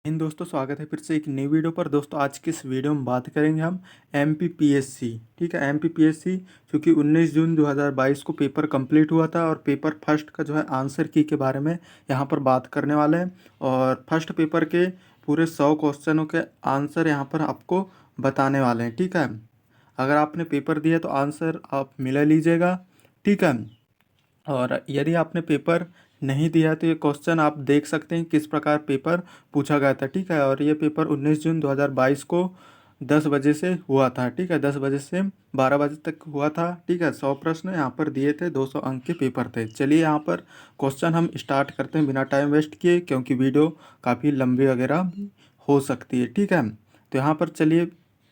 दोस्तों, स्वागत है फिर से एक नई वीडियो पर। दोस्तों, आज की इस वीडियो में बात करेंगे हम एमपीपीएससी। ठीक है, एमपीपीएससी क्योंकि 19 जून 2022 को पेपर कंप्लीट हुआ था और पेपर फर्स्ट का जो है आंसर की के बारे में यहाँ पर बात करने वाले हैं। और फर्स्ट पेपर के पूरे 100 क्वेश्चनों के आंसर यहाँ पर आपको बताने वाले हैं। ठीक है, अगर आपने पेपर दिया तो आंसर आप मिला लीजिएगा। ठीक है, और यदि आपने पेपर नहीं दिया तो ये क्वेश्चन आप देख सकते हैं किस प्रकार पेपर पूछा गया था। ठीक है, और ये पेपर 19 जून 2022 को 10 बजे से हुआ था। ठीक है, 10 बजे से 12 बजे तक हुआ था। ठीक है, 100 प्रश्न यहाँ पर दिए थे, 200 अंक के पेपर थे। चलिए यहाँ पर क्वेश्चन हम स्टार्ट करते हैं बिना टाइम वेस्ट किए, क्योंकि वीडियो काफ़ी लंबी वगैरह भी हो सकती है। ठीक है, तो यहाँ पर चलिए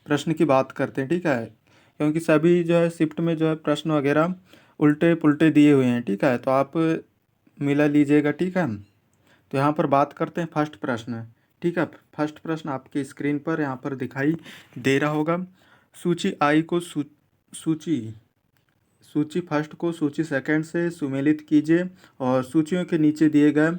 प्रश्न की बात करते हैं। ठीक है, क्योंकि सभी जो है शिफ्ट में जो है प्रश्न वगैरह उल्टे पुल्टे दिए हुए हैं। ठीक है, तो आप मिला लीजिएगा। ठीक है, तो यहाँ पर बात करते हैं फर्स्ट प्रश्न। ठीक है, फर्स्ट प्रश्न आपकी स्क्रीन पर यहाँ पर दिखाई दे रहा होगा। सूची आई को सूची सूची फर्स्ट को सूची सेकंड से सुमेलित कीजिए और सूचियों के नीचे दिए गए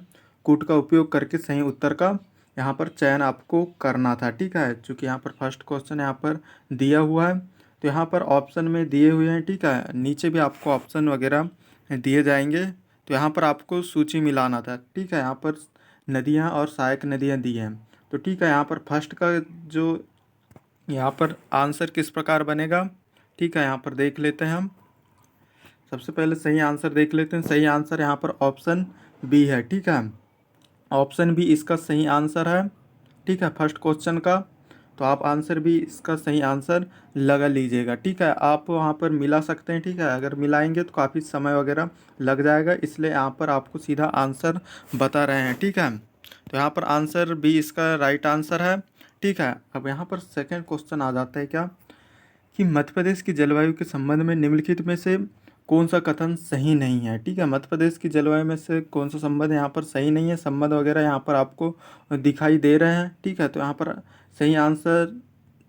कूट का उपयोग करके सही उत्तर का यहाँ पर चयन आपको करना था। ठीक है, चूँकि यहाँ पर फर्स्ट क्वेश्चन यहाँ पर दिया हुआ है तो यहाँ पर ऑप्शन में दिए हुए हैं। ठीक है, नीचे भी आपको ऑप्शन वगैरह दिए जाएंगे, तो यहाँ पर आपको सूची मिलाना था। ठीक है, यहाँ पर नदियाँ और सहायक नदियाँ दी हैं। तो ठीक है, यहाँ पर फर्स्ट का जो यहाँ पर आंसर किस प्रकार बनेगा, ठीक है, यहाँ पर देख लेते हैं हम। सबसे पहले सही आंसर देख लेते हैं। सही आंसर यहाँ पर ऑप्शन बी है। ठीक है, ऑप्शन बी इसका सही आंसर है। ठीक है, फर्स्ट क्वेश्चन का, तो आप आंसर भी इसका सही आंसर लगा लीजिएगा। ठीक है, आप वहाँ पर मिला सकते हैं। ठीक है, अगर मिलाएंगे तो काफ़ी समय वगैरह लग जाएगा, इसलिए यहाँ पर आपको सीधा आंसर बता रहे हैं। ठीक है, तो यहाँ पर आंसर बी इसका राइट आंसर है। ठीक है, अब यहाँ पर सेकेंड क्वेश्चन आ जाता है क्या कि मध्य प्रदेश की जलवायु के संबंध में निम्नलिखित में से कौन सा कथन सही नहीं है। ठीक है, मध्य प्रदेश की जलवायु में से कौन सा संबंध यहाँ पर सही नहीं है। संबंध वगैरह यहाँ पर आपको दिखाई दे रहे हैं। ठीक है, तो यहाँ पर सही आंसर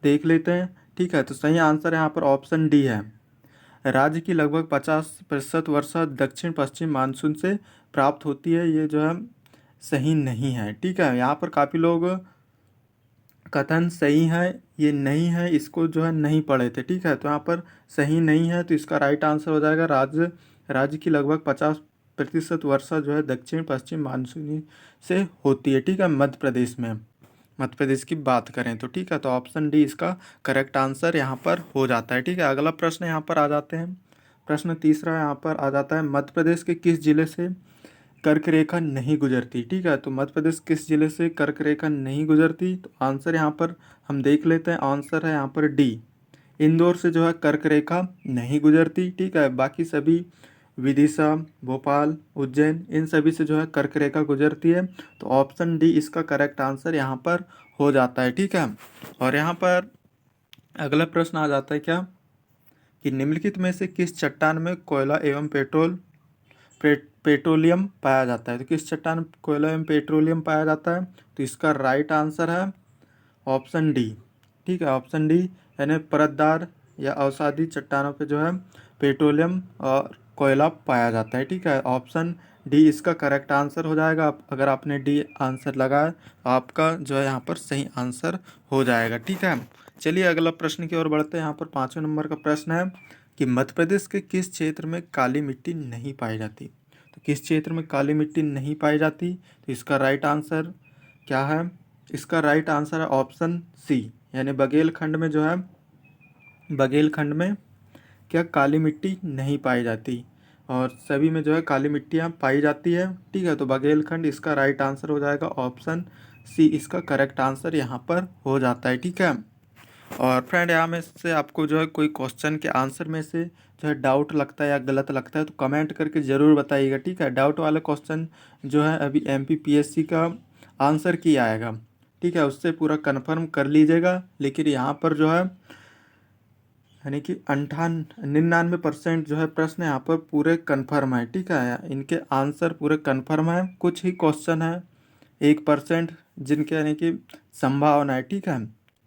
देख लेते हैं। ठीक है, तो सही आंसर यहाँ पर ऑप्शन डी है। राज्य की लगभग 50% वर्षा दक्षिण पश्चिम मानसून से प्राप्त होती है, ये जो है सही नहीं है। ठीक है, यहाँ पर काफ़ी लोग कथन सही है ये नहीं है इसको जो है नहीं पढ़े थे। ठीक है, तो यहाँ पर सही नहीं है, तो इसका राइट आंसर हो जाएगा राज्य की लगभग 50% वर्षा जो है दक्षिण पश्चिम मानसूनी से होती है। ठीक है, मध्य प्रदेश में, मध्य प्रदेश की बात करें तो। ठीक है, तो ऑप्शन डी इसका करेक्ट आंसर यहाँ पर हो जाता है। ठीक है, अगला प्रश्न यहाँ पर आ जाते हैं। प्रश्न तीसरा यहाँ पर आ जाता है, मध्य प्रदेश के किस जिले से कर्क रेखा नहीं गुजरती। ठीक है, तो मध्य प्रदेश किस जिले से कर्क रेखा नहीं गुजरती, तो आंसर यहाँ पर हम देख लेते हैं। आंसर है यहाँ पर डी, इंदौर से जो है कर्क रेखा नहीं गुजरती। ठीक है, बाकी सभी विदिशा, भोपाल, उज्जैन, इन सभी से जो है कर्क रेखा गुजरती है, तो ऑप्शन डी इसका करेक्ट आंसर यहाँ पर हो जाता है। ठीक है, और यहाँ पर अगला प्रश्न आ जाता है क्या कि निम्नलिखित में से किस चट्टान में कोयला एवं पेट्रोलियम पाया जाता है। तो किस चट्टान में कोयला एवं पेट्रोलियम पाया जाता है, तो इसका राइट आंसर है ऑप्शन डी। ठीक है, ऑप्शन डी, यानी परतदार या अवसादी चट्टानों पे जो है पेट्रोलियम और कोयला पाया जाता है। ठीक है, ऑप्शन डी इसका करेक्ट आंसर हो जाएगा। अगर आपने डी आंसर लगाया तो आपका जो है यहाँ पर सही आंसर हो जाएगा। ठीक है, चलिए अगला प्रश्न की ओर बढ़ते हैं। यहाँ पर 5वें नंबर का प्रश्न है कि मध्य प्रदेश के किस क्षेत्र में काली मिट्टी नहीं पाई जाती। तो किस क्षेत्र में काली मिट्टी नहीं पाई जाती, तो इसका राइट आंसर क्या है। इसका राइट आंसर है ऑप्शन सी, यानी बघेलखंड में जो है, बघेलखंड में क्या काली मिट्टी नहीं पाई जाती, और सभी में जो है काली मिट्टियाँ पाई जाती है। ठीक है, तो बघेलखंड इसका राइट आंसर हो जाएगा। ऑप्शन सी इसका करेक्ट आंसर यहाँ पर हो जाता है। ठीक है, और फ्रेंड यहाँ में से आपको जो है कोई क्वेश्चन के आंसर में से जो है डाउट लगता है या गलत लगता है तो कमेंट करके ज़रूर बताइएगा। ठीक है, डाउट वाला क्वेश्चन जो है अभी एमपीपीएससी का आंसर की आएगा। ठीक है, उससे पूरा कंफर्म कर लीजिएगा। लेकिन यहाँ पर जो है यानी कि 99% जो है प्रश्न यहाँ पर पूरे कंफर्म है। ठीक है, इनके आंसर पूरे कंफर्म है। कुछ ही क्वेश्चन है 1% जिनके यानी कि संभावना है। ठीक है,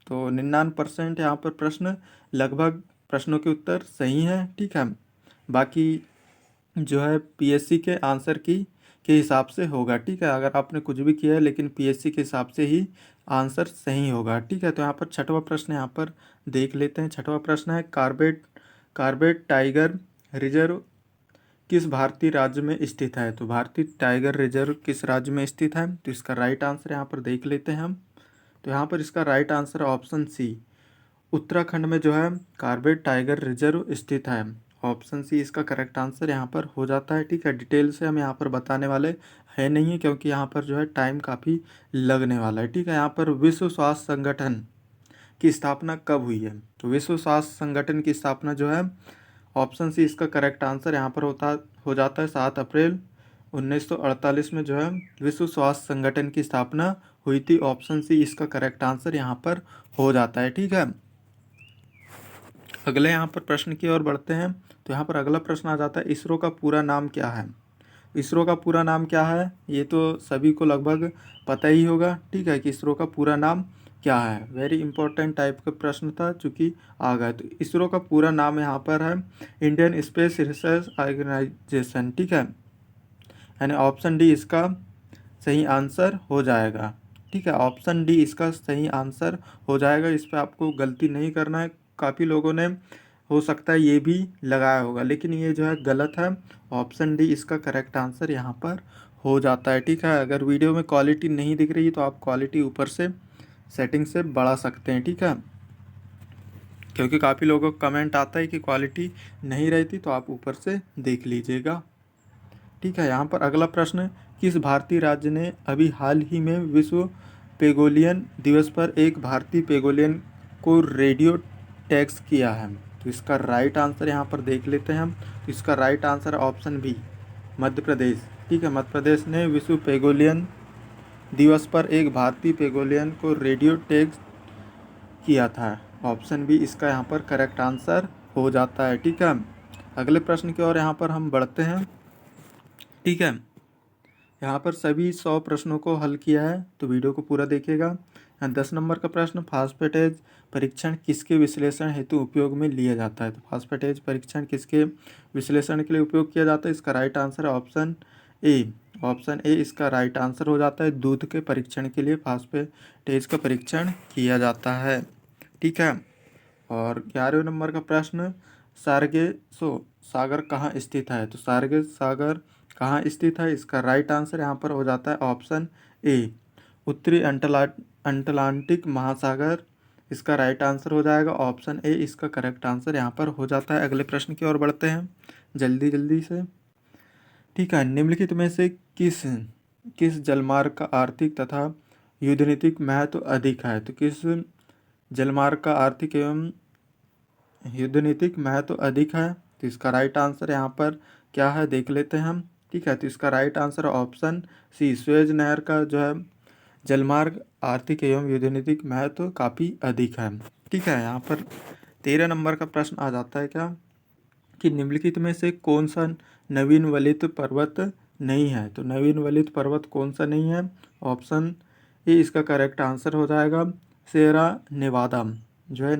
तो 99% यहाँ पर प्रश्न लगभग प्रश्नों के उत्तर सही हैं। ठीक है, बाकी जो है पीएससी के आंसर की के हिसाब से होगा। ठीक है, अगर आपने कुछ भी किया है लेकिन पीएससी के हिसाब से ही आंसर सही होगा। ठीक है, तो यहाँ पर छठवां प्रश्न यहाँ पर देख लेते हैं। छठवां प्रश्न है कार्बेट टाइगर रिजर्व किस भारतीय राज्य में स्थित है। तो भारतीय टाइगर रिजर्व किस राज्य में स्थित है, तो इसका राइट आंसर यहाँ पर देख लेते हैं हम। तो यहाँ पर इसका राइट आंसर है ऑप्शन सी, उत्तराखंड में जो है कार्बेट टाइगर रिजर्व स्थित है। ऑप्शन सी इसका करेक्ट आंसर यहाँ पर हो जाता है। ठीक है, डिटेल से हम यहाँ पर बताने वाले हैं नहीं है, क्योंकि यहाँ पर जो है टाइम काफ़ी लगने वाला है। ठीक है, यहाँ पर विश्व स्वास्थ्य संगठन की स्थापना कब हुई है। तो विश्व स्वास्थ्य संगठन की स्थापना जो है, ऑप्शन सी इसका करेक्ट आंसर यहाँ पर हो जाता है 7 अप्रैल 1948 में जो है विश्व स्वास्थ्य संगठन की स्थापना हुई थी। ऑप्शन सी इसका करेक्ट आंसर यहाँ पर हो जाता है। ठीक है, अगले यहाँ पर प्रश्न की ओर बढ़ते हैं। तो यहाँ पर अगला प्रश्न आ जाता है, इसरो का पूरा नाम क्या है। इसरो का पूरा नाम क्या है, ये तो सभी को लगभग पता ही होगा। ठीक है, कि इसरो का पूरा नाम क्या है। वेरी इंपॉर्टेंट टाइप का प्रश्न था, चूँकि आ गया। तो इसरो का पूरा नाम यहाँ पर है इंडियन स्पेस रिसर्च ऑर्गेनाइजेशन। ठीक है, यानी ऑप्शन डी इसका सही आंसर हो जाएगा। ठीक है, ऑप्शन डी इसका सही आंसर हो जाएगा। इस पर आपको गलती नहीं करना है। काफ़ी लोगों ने हो सकता है ये भी लगाया होगा, लेकिन ये जो है गलत है। ऑप्शन डी इसका करेक्ट आंसर यहाँ पर हो जाता है। ठीक है, अगर वीडियो में क्वालिटी नहीं दिख रही तो आप क्वालिटी ऊपर से सेटिंग से बढ़ा सकते हैं। ठीक है, क्योंकि काफ़ी लोगों का कमेंट आता है कि क्वालिटी नहीं रहती, तो आप ऊपर से देख लीजिएगा। ठीक है, यहाँ पर अगला प्रश्न, किस भारतीय राज्य ने अभी हाल ही में विश्व पेगोलियन दिवस पर एक भारतीय पेगोलियन को रेडियो टैक्स किया है। तो इसका राइट आंसर यहाँ पर देख लेते हैं हम। तो इसका right answer option B, Madhya Pradesh. ठीक है, मध्य प्रदेश ने विश्व पेगोलियन दिवस पर एक भारतीय पेगोलियन को रेडियो टैक्स किया था। ऑप्शन बी इसका यहाँ पर करेक्ट आंसर हो जाता है। ठीक है, अगले प्रश्न की ओर यहाँ पर हम बढ़ते हैं। ठीक है, यहाँ पर सभी 100 प्रश्नों को हल किया है, तो वीडियो को पूरा देखिएगा। यहाँ 10 नंबर का प्रश्न, फास्फेटेज परीक्षण किसके विश्लेषण हेतु उपयोग में लिया जाता है। तो फास्फेटेज परीक्षण किसके विश्लेषण के लिए उपयोग किया जाता है, इसका राइट आंसर है ऑप्शन ए। ऑप्शन ए इसका राइट आंसर हो जाता है। दूध के परीक्षण के लिए फास्फेटेज का परीक्षण किया जाता है। ठीक है, और 11वें नंबर का प्रश्न, सारगेसो सागर कहाँ स्थित है। तो सारगेस सागर कहाँ स्थित है, इसका राइट आंसर यहाँ पर हो जाता है ऑप्शन ए, उत्तरी अटलांटिक महासागर। इसका राइट आंसर हो जाएगा ऑप्शन ए, इसका करेक्ट आंसर यहाँ पर हो जाता है। अगले प्रश्न की ओर बढ़ते हैं जल्दी जल्दी से। ठीक है, निम्नलिखित में से किस किस जलमार्ग का आर्थिक तथा युद्धनीतिक महत्व अधिक है। तो किस जलमार्ग का आर्थिक एवं युद्धनीतिक महत्व अधिक है, तो इसका राइट आंसर यहाँ पर क्या है देख लेते हैं हम। ठीक है, तो इसका right answer option C, Suez नहर का जो है जलमार्ग आर्थिक एवं युद्धनीतिक महत्व काफ़ी अधिक है। ठीक है, यहाँ पर 13 नंबर का प्रश्न आ जाता है क्या, कि निम्नलिखित में से कौन सा नवीन वलित पर्वत नहीं है। तो नवीन वलित पर्वत कौन सा नहीं है, ऑप्शन ए इसका करेक्ट आंसर हो जाएगा। सेरा नेवादा जो है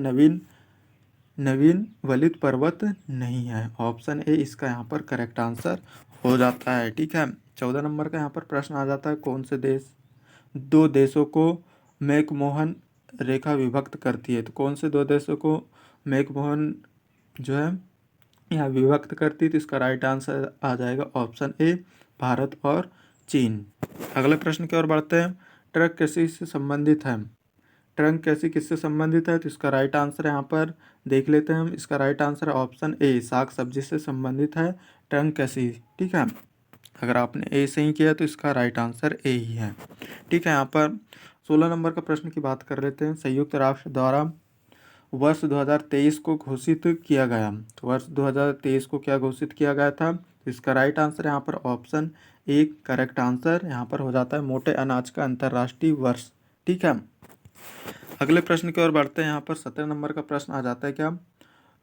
नवीन वलित पर्वत नहीं है। ऑप्शन ए इसका यहाँ पर करेक्ट आंसर हो जाता है। ठीक है, 14 नंबर का यहाँ पर प्रश्न आ जाता है, कौन से दो देशों को मैकमोहन रेखा विभक्त करती है। तो कौन से 2 देशों को मैकमोहन जो है यहाँ विभक्त करती है, तो इसका राइट आंसर आ जाएगा ऑप्शन ए, भारत और चीन। अगले प्रश्न की ओर बढ़ते हैं, ट्रक कृषि से संबंधित है। ट्रंक कैसी किससे संबंधित है, तो इसका राइट आंसर यहाँ पर देख लेते हैं हम। इसका राइट आंसर है ऑप्शन ए, साग सब्जी से संबंधित है ट्रंक कैसी। ठीक है, अगर आपने ए सही किया तो इसका राइट आंसर ए ही है। ठीक है, यहाँ पर 16 नंबर का प्रश्न की बात कर लेते हैं। संयुक्त राष्ट्र द्वारा वर्ष 2023 को घोषित किया गया, तो वर्ष 2023 को क्या घोषित किया गया था, तो इसका राइट आंसर यहाँ पर ऑप्शन ए करेक्ट आंसर यहाँ पर हो जाता है, मोटे अनाज का अंतर्राष्ट्रीय वर्ष। ठीक है, अगले प्रश्न की ओर बढ़ते हैं। यहाँ पर 17 नंबर का प्रश्न आ जाता है क्या,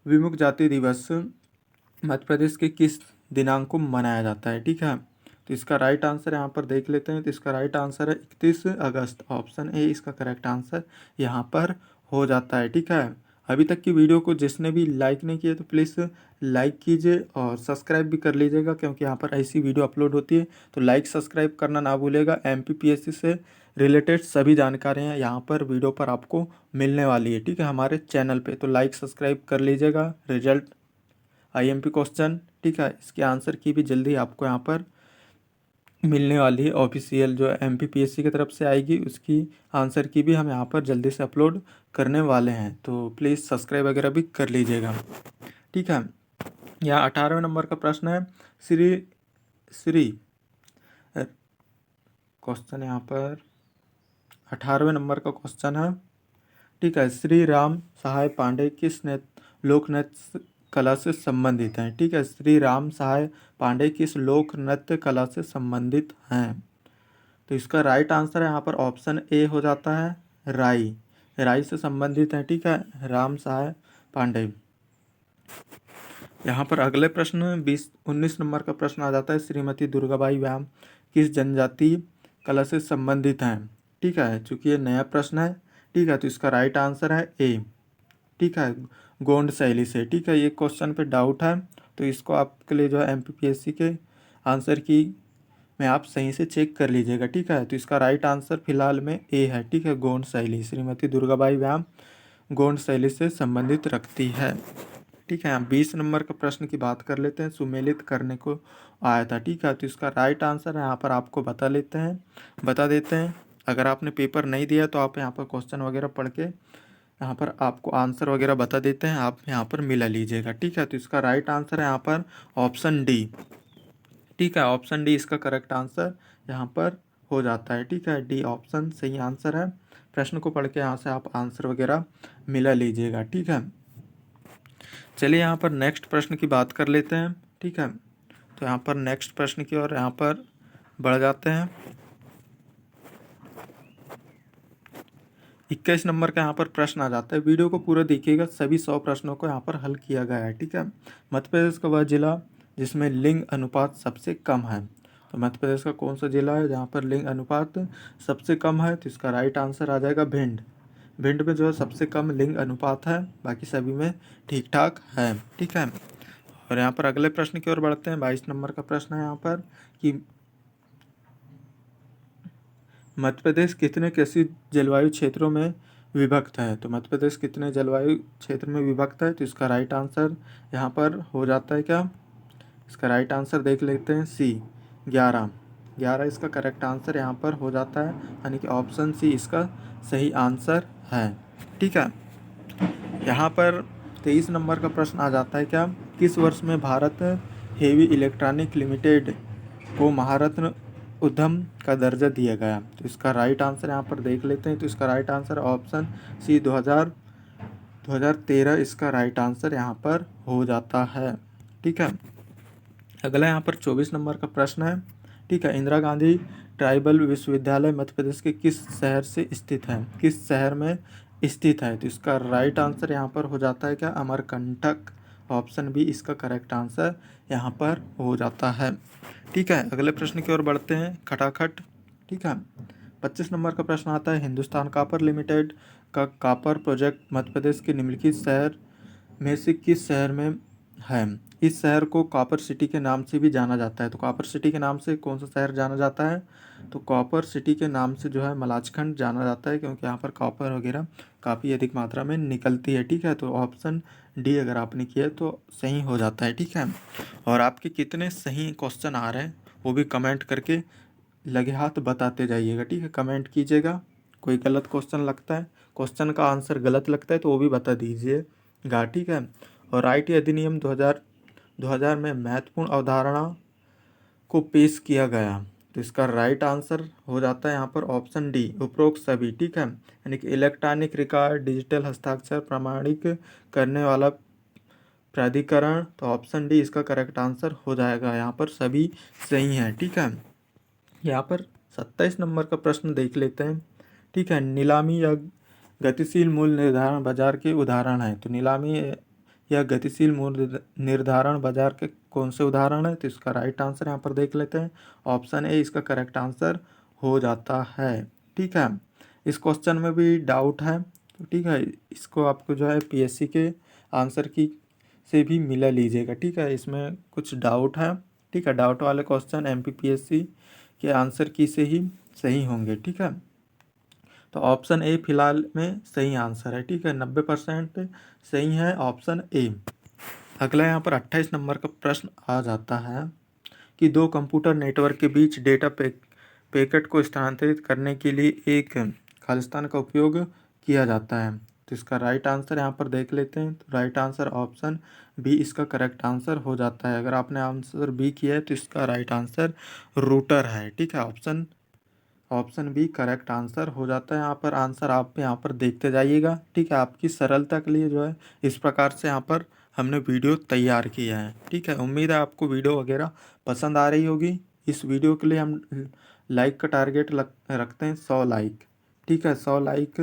विमुख जाति दिवस मध्य प्रदेश के किस दिनांक को मनाया जाता है। ठीक है, तो इसका राइट आंसर यहाँ पर देख लेते हैं। तो इसका राइट आंसर है 31 अगस्त। ऑप्शन ए इसका करेक्ट आंसर यहाँ पर हो जाता है। ठीक है, अभी तक की वीडियो को जिसने भी लाइक नहीं किया तो प्लीज़ लाइक कीजिए और सब्सक्राइब भी कर लीजिएगा, क्योंकि यहाँ पर ऐसी वीडियो अपलोड होती है तो लाइक सब्सक्राइब करना ना भूलिएगा। MPPSC से रिलेटेड सभी जानकारियाँ यहाँ पर वीडियो पर आपको मिलने वाली है, ठीक है, हमारे चैनल पे। तो लाइक सब्सक्राइब कर लीजिएगा। रिजल्ट IMP क्वेश्चन, ठीक है, इसके आंसर की भी जल्दी आपको यहाँ पर मिलने वाली है। ऑफिशियल जो MPPSC की तरफ से आएगी उसकी आंसर की भी हम यहाँ पर जल्दी से अपलोड करने वाले हैं, तो प्लीज़ सब्सक्राइब वगैरह भी कर लीजिएगा, ठीक है। यहाँ 18वें नंबर का प्रश्न है। श्री श्री क्वेश्चन यहाँ पर 18वें नंबर का क्वेश्चन है, ठीक है। श्री राम सहाय पांडे किस लोक नृत्य कला से संबंधित हैं, ठीक है। श्री राम सहाय पांडे किस लोक नृत्य कला से संबंधित हैं? तो इसका राइट आंसर है यहाँ पर ऑप्शन ए हो जाता है, राई। राई से संबंधित है, ठीक है, राम सहाय पांडे। यहाँ पर अगले प्रश्न 19 नंबर का प्रश्न आ जाता है। श्रीमती दुर्गाबाई व्यायाम किस जनजाति कला से संबंधित हैं, ठीक है। चूँकि ये नया प्रश्न है, ठीक है, तो इसका राइट आंसर है ए, ठीक है, गोंड शैली से, ठीक है। ये क्वेश्चन पे डाउट है तो इसको आपके लिए जो है MPPSC के आंसर की में आप सही से चेक कर लीजिएगा, ठीक है। तो इसका राइट आंसर फिलहाल में ए है, ठीक है, गोंड शैली। श्रीमती दुर्गाबाई व्यायाम गोंड शैली से संबंधित रखती है, ठीक है। 20 नंबर का प्रश्न की बात कर लेते हैं। सुमेलित करने को आया था, ठीक है, तो इसका राइट आंसर यहाँ पर आपको बता देते हैं। अगर आपने पेपर नहीं दिया तो आप यहाँ पर क्वेश्चन वगैरह पढ़ के यहाँ पर आपको आंसर वगैरह बता देते हैं, आप यहाँ पर मिला लीजिएगा, ठीक है। तो इसका राइट आंसर है यहाँ पर ऑप्शन डी, ठीक है, ऑप्शन डी इसका करेक्ट आंसर यहाँ पर हो जाता है, ठीक है। डी ऑप्शन सही आंसर है। प्रश्न को पढ़ के यहाँ से आप आंसर वगैरह मिला लीजिएगा, ठीक है। चलिए यहाँ पर नेक्स्ट प्रश्न की बात कर लेते हैं, ठीक है। तो यहाँ पर नेक्स्ट प्रश्न की ओर यहाँ पर बढ़ जाते हैं। 21 नंबर का यहाँ पर प्रश्न आ जाता है। वीडियो को पूरा देखिएगा, सभी 100 प्रश्नों को यहाँ पर हल किया गया है, ठीक है। मध्य प्रदेश का वह जिला जिसमें लिंग अनुपात सबसे कम है। तो मध्य प्रदेश का कौन सा जिला है जहाँ पर लिंग अनुपात सबसे कम है? तो इसका राइट आंसर आ जाएगा भिंड। भिंड में जो है सबसे कम लिंग अनुपात है, बाकी सभी में ठीक ठाक है, ठीक है। और यहाँ पर अगले प्रश्न की ओर बढ़ते हैं। 22 नंबर का प्रश्न है यहाँ पर कि मध्य प्रदेश कितने कृषि जलवायु क्षेत्रों में विभक्त है? तो मध्य प्रदेश कितने जलवायु क्षेत्र में विभक्त है? तो इसका राइट आंसर यहाँ पर हो जाता है क्या? इसका राइट आंसर देख लेते हैं, सी 11 इसका करेक्ट आंसर यहाँ पर हो जाता है, यानी कि ऑप्शन सी इसका सही आंसर है, ठीक है। यहाँ पर 23 नंबर का प्रश्न आ जाता है क्या? किस वर्ष में भारत हेवी इलेक्ट्रॉनिक लिमिटेड को महारत्न उद्यम का दर्जा दिया गया? तो इसका राइट आंसर यहाँ पर देख लेते हैं। तो इसका राइट आंसर ऑप्शन सी 2013 इसका राइट आंसर यहाँ पर हो जाता है, ठीक है। अगला यहाँ पर 24 नंबर का प्रश्न है, ठीक है। इंदिरा गांधी ट्राइबल विश्वविद्यालय मध्य प्रदेश के किस शहर से स्थित है? किस शहर में स्थित है? तो इसका राइट आंसर यहाँ पर हो जाता है क्या? अमरकंटक। ऑप्शन बी इसका करेक्ट आंसर यहाँ पर हो जाता है, ठीक है। अगले प्रश्न की ओर बढ़ते हैं खटाखट, ठीक है। 25 नंबर का प्रश्न आता है। हिंदुस्तान कॉपर लिमिटेड का कॉपर प्रोजेक्ट मध्य प्रदेश के निम्नलिखित शहर में से किस शहर में है? इस शहर को कॉपर सिटी के नाम से भी जाना जाता है। तो कॉपर सिटी के नाम से कौन सा शहर जाना जाता है? तो कॉपर सिटी के नाम से जो है मलाजखंड जाना जाता है, क्योंकि यहाँ पर कॉपर वगैरह काफ़ी अधिक मात्रा में निकलती है, ठीक है। तो ऑप्शन डी अगर आपने किया तो सही हो जाता है, ठीक है। और आपके कितने सही क्वेश्चन आ रहे हैं वो भी कमेंट करके लगे हाथ बताते जाइएगा, ठीक है। कमेंट कीजिएगा, कोई गलत क्वेश्चन लगता है, क्वेश्चन का आंसर गलत लगता है तो वो भी बता दीजिएगा, ठीक है। और IT अधिनियम 2000 में महत्वपूर्ण अवधारणा को पेश किया गया। तो इसका राइट आंसर हो जाता है यहाँ पर ऑप्शन डी, उपरोक्त सभी, ठीक है। यानी कि इलेक्ट्रॉनिक रिकॉर्ड, डिजिटल हस्ताक्षर प्रमाणित करने वाला प्राधिकरण। तो ऑप्शन डी इसका करेक्ट आंसर हो जाएगा, यहाँ पर सभी सही हैं, ठीक है। यहाँ पर 27 नंबर का प्रश्न देख लेते हैं, ठीक है। नीलामी या गतिशील मूल्य निर्धारण बाजार के उदाहरण हैं। तो नीलामी या गतिशील मूल्य निर्धारण बाजार के कौन से उदाहरण है? तो इसका राइट आंसर यहाँ पर देख लेते हैं, ऑप्शन ए इसका करेक्ट आंसर हो जाता है, ठीक है। इस क्वेश्चन में भी डाउट है, तो ठीक है, इसको आपको जो है पीएससी के आंसर की से भी मिला लीजिएगा। ठीक है, इसमें कुछ डाउट है। ठीक है, डाउट वाले क्वेश्चन एमपीपीएससी के आंसर की से ही सही होंगे। ठीक है, तो ऑप्शन ए फिलहाल में सही आंसर है। ठीक है, 90% सही है ऑप्शन ए। अगला यहाँ पर 28 नंबर का प्रश्न आ जाता है कि दो कंप्यूटर नेटवर्क के बीच डेटा पैकेट को स्थानांतरित करने के लिए एक खालिस्तान का उपयोग किया जाता है। तो इसका राइट आंसर यहाँ पर देख लेते हैं। तो राइट आंसर ऑप्शन बी इसका करेक्ट आंसर हो जाता है। अगर आपने आंसर बी किया है तो इसका राइट आंसर रूटर है। ठीक है, ऑप्शन बी करेक्ट आंसर हो जाता है। यहाँ पर आंसर आप यहाँ पर देखते जाइएगा। ठीक है, आपकी सरलता के लिए जो है इस प्रकार से यहाँ पर हमने वीडियो तैयार किया है। ठीक है, उम्मीद है आपको वीडियो वगैरह पसंद आ रही होगी। इस वीडियो के लिए हम लाइक का टारगेट रखते हैं 100 लाइक। ठीक है, 100 लाइक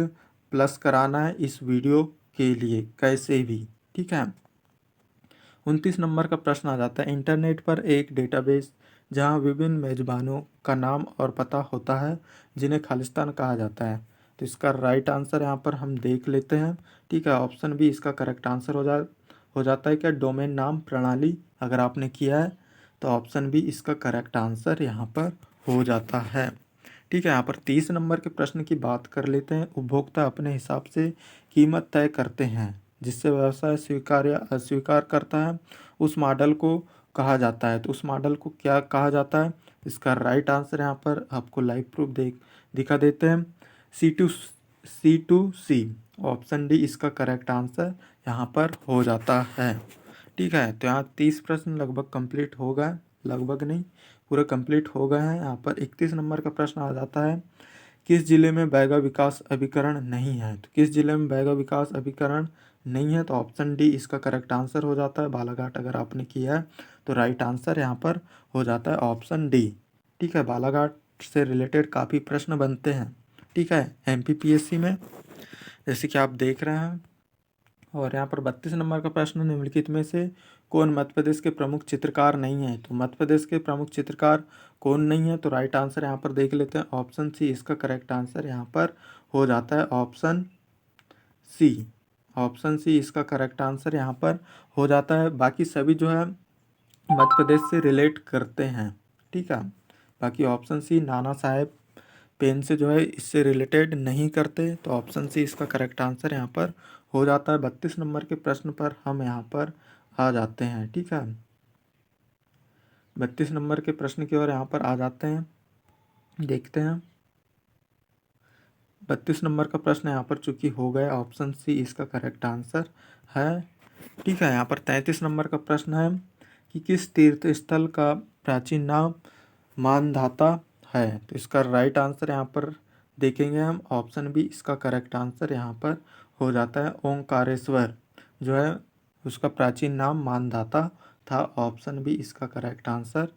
प्लस कराना है इस वीडियो के लिए कैसे भी। ठीक है, 29 नंबर का प्रश्न आ जाता है, इंटरनेट पर एक डेटाबेस जहां विभिन्न मेज़बानों का नाम और पता होता है जिन्हें खालिस्तान कहा जाता है। तो इसका राइट आंसर यहाँ पर हम देख लेते हैं। ठीक है, ऑप्शन बी इसका करेक्ट आंसर हो जाता है। क्या डोमेन नाम प्रणाली अगर आपने किया है तो ऑप्शन बी इसका करेक्ट आंसर यहाँ पर हो जाता है। ठीक है, यहाँ पर 30 नंबर के प्रश्न की बात कर लेते हैं। उपभोक्ता अपने हिसाब से कीमत तय करते हैं जिससे व्यवसाय स्वीकार या अस्वीकार करता है, उस मॉडल को कहा जाता है। तो उस मॉडल को क्या कहा जाता है? इसका राइट आंसर यहाँ पर आपको लाइव प्रूफ दिखा देते हैं। C2C ऑप्शन डी इसका करेक्ट आंसर यहाँ पर हो जाता है। ठीक है, तो यहाँ 30 प्रश्न लगभग कंप्लीट हो गए, लगभग नहीं पूरे कंप्लीट हो गए हैं। यहाँ पर 31 नंबर का प्रश्न आ जाता है, किस जिले में बैगा विकास अभिकरण नहीं है? तो किस जिले में बैगा विकास अभिकरण नहीं है? तो ऑप्शन डी इसका करेक्ट आंसर हो जाता है। बालाघाट अगर आपने किया है तो राइट आंसर यहाँ पर हो जाता है ऑप्शन डी। ठीक है, बालाघाट से रिलेटेड काफ़ी प्रश्न बनते हैं। ठीक है, एमपीपीएससी में जैसे कि आप देख रहे हैं। और यहाँ पर 32 नंबर का प्रश्न, निम्नलिखित में से कौन मध्य प्रदेश के प्रमुख चित्रकार नहीं है? तो मध्य प्रदेश के प्रमुख चित्रकार कौन नहीं है? तो राइट आंसर यहाँ पर देख लेते हैं। ऑप्शन सी इसका करेक्ट आंसर यहाँ पर हो जाता है। ऑप्शन सी इसका करेक्ट आंसर यहाँ पर हो जाता है। बाकी सभी जो है मध्य प्रदेश से रिलेट करते हैं। ठीक है, बाकी option C Nana Saheb pen से जो है इससे रिलेटेड नहीं करते। तो ऑप्शन सी इसका करेक्ट आंसर यहाँ पर हो जाता है। 32 नंबर के प्रश्न पर हम यहाँ पर आ जाते हैं। ठीक है, 32 नंबर के प्रश्न की ओर यहाँ पर आ जाते हैं, देखते हैं। 32 नंबर का प्रश्न यहाँ पर चूंकि हो गया, ऑप्शन सी इसका करेक्ट आंसर है। ठीक है, यहाँ पर 33 नंबर का प्रश्न है कि किस तीर्थ स्थल का प्राचीन नाम मानधाता है? तो इसका राइट आंसर यहाँ पर देखेंगे हम। ऑप्शन बी इसका करेक्ट आंसर यहाँ पर हो जाता है। ओंकारेश्वर जो है उसका प्राचीन नाम मानधाता था। ऑप्शन बी इसका करेक्ट आंसर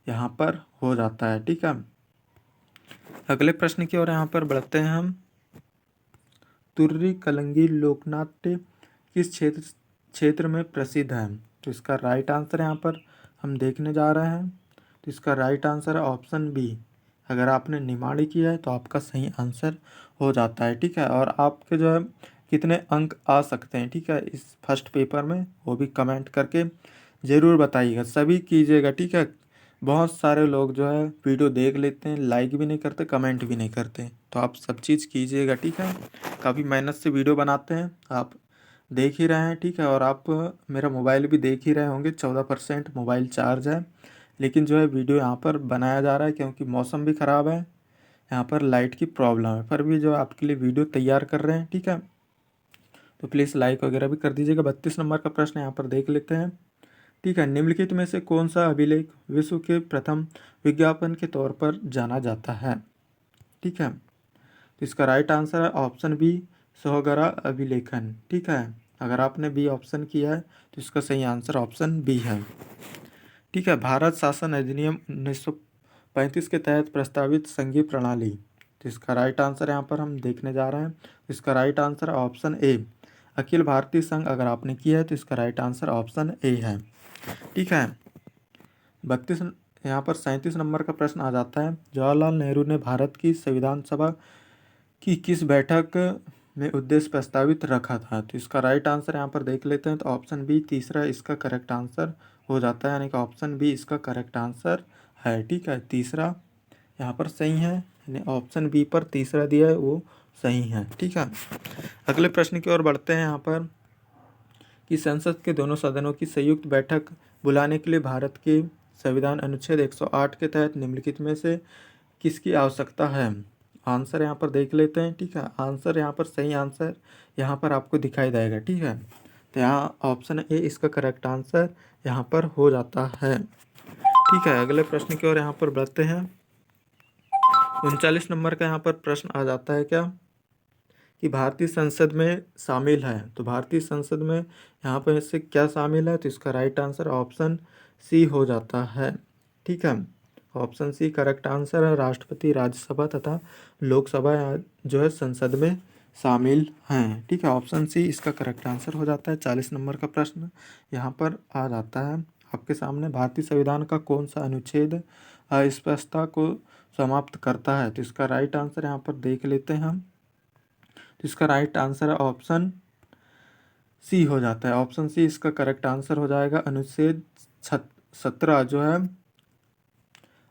यहाँ पर हो जाता है। ठीक है, अगले प्रश्न की ओर यहाँ पर बढ़ते हैं हम। तुर्री कलंगी लोकनाट्य किस क्षेत्र में प्रसिद्ध है? तो इसका राइट आंसर यहाँ पर हम देखने जा रहे हैं। तो इसका राइट आंसर है ऑप्शन बी। अगर आपने निमाड़ी किया है तो आपका सही आंसर हो जाता है। ठीक है, और आपके जो है कितने अंक आ सकते हैं, ठीक है, इस फर्स्ट पेपर में वो भी कमेंट करके ज़रूर बताइएगा। सभी कीजिएगा। ठीक है, बहुत सारे लोग जो है वीडियो देख लेते हैं, लाइक भी नहीं करते, कमेंट भी नहीं करते। तो आप सब चीज़ कीजिएगा। ठीक है, काफ़ी मेहनत से वीडियो बनाते हैं, आप देख ही रहे हैं। ठीक है, और आप मेरा मोबाइल भी देख ही रहे होंगे। 14% मोबाइल चार्ज है, लेकिन जो है वीडियो यहाँ पर बनाया जा रहा है क्योंकि मौसम भी ख़राब है, यहाँ पर लाइट की प्रॉब्लम है, पर भी जो आपके लिए वीडियो तैयार कर रहे हैं। ठीक है, तो प्लीज़ लाइक वगैरह भी कर दीजिएगा। 32 नंबर का प्रश्न यहाँ पर देख लेते हैं। ठीक है, निम्नलिखित में से कौन सा अभिलेख विश्व के प्रथम विज्ञापन के तौर पर जाना जाता है? ठीक है, तो इसका राइट आंसर है ऑप्शन बी सोहगरा अभिलेखन। ठीक है, अगर आपने बी ऑप्शन किया है तो इसका सही आंसर ऑप्शन बी है। ठीक है, भारत शासन अधिनियम 1935 के तहत प्रस्तावित संघीय प्रणाली। तो इसका राइट आंसर यहाँ पर हम देखने जा रहे हैं। इसका right answer option A Akhil Bharatiya संघ। अगर आपने किया है तो इसका राइट आंसर ऑप्शन ए है। ठीक है, 32 यहाँ पर 37 नंबर का प्रश्न आ जाता है, जवाहरलाल नेहरू ने भारत की संविधान सभा की किस बैठक में उद्देश्य प्रस्तावित रखा था। तो इसका राइट आंसर यहाँ पर देख लेते हैं, तो ऑप्शन बी तीसरा इसका करेक्ट आंसर हो जाता है, यानी कि ऑप्शन बी इसका करेक्ट आंसर है। ठीक है, तीसरा यहाँ पर सही है, यानी ऑप्शन बी पर तीसरा दिया है वो सही है। ठीक है, अगले प्रश्न की ओर बढ़ते हैं। यहाँ पर कि संसद के दोनों सदनों की संयुक्त बैठक बुलाने के लिए भारत के संविधान अनुच्छेद 108 के तहत निम्नलिखित में से किसकी आवश्यकता है। आंसर यहाँ पर देख लेते हैं। ठीक है, आंसर यहाँ पर सही आंसर यहाँ पर आपको दिखाई देगा। ठीक है, तो यहाँ ऑप्शन ए इसका करेक्ट आंसर यहाँ पर हो जाता है। ठीक है, अगले प्रश्न की ओर यहाँ पर बढ़ते हैं। 39 नंबर का यहाँ पर प्रश्न आ जाता है क्या कि भारतीय संसद में शामिल है। तो भारतीय संसद में यहाँ पर इससे क्या शामिल है, तो इसका राइट आंसर ऑप्शन सी हो जाता है। ठीक है, ऑप्शन सी करेक्ट आंसर है। राष्ट्रपति, राज्यसभा तथा लोकसभा जो है संसद में शामिल हैं। ठीक है, ऑप्शन सी इसका करेक्ट आंसर हो जाता है। 40 नंबर का प्रश्न यहाँ पर आ जाता है आपके सामने। भारतीय संविधान का कौन सा अनुच्छेद अस्पष्टता को समाप्त करता है। तो इसका राइट आंसर यहाँ पर देख लेते हैं हम। तो इसका राइट आंसर ऑप्शन सी हो जाता है। ऑप्शन सी इसका करेक्ट आंसर हो जाएगा। अनुच्छेद 17 जो है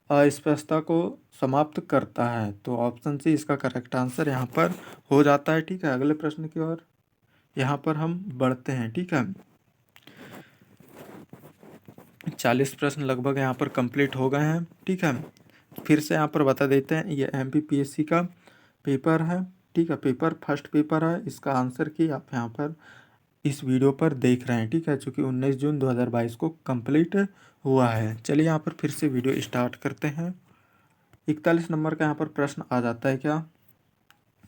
अस्पष्टता को समाप्त करता है। तो ऑप्शन सी इसका करेक्ट आंसर यहाँ पर हो जाता है। ठीक है, अगले प्रश्न की ओर यहाँ पर हम बढ़ते हैं। ठीक है, 40 प्रश्न लगभग यहाँ पर कंप्लीट हो गए हैं। ठीक है, फिर से यहाँ पर बता देते हैं, ये MPPSC का पेपर है। ठीक है, पेपर फर्स्ट पेपर है। इसका आंसर की आप यहाँ पर इस वीडियो पर देख रहे हैं। ठीक है, चूँकि 19 जून 2022 को कंप्लीट हुआ है। चलिए यहाँ पर फिर से वीडियो स्टार्ट करते हैं। 41 नंबर का यहाँ पर प्रश्न आ जाता है क्या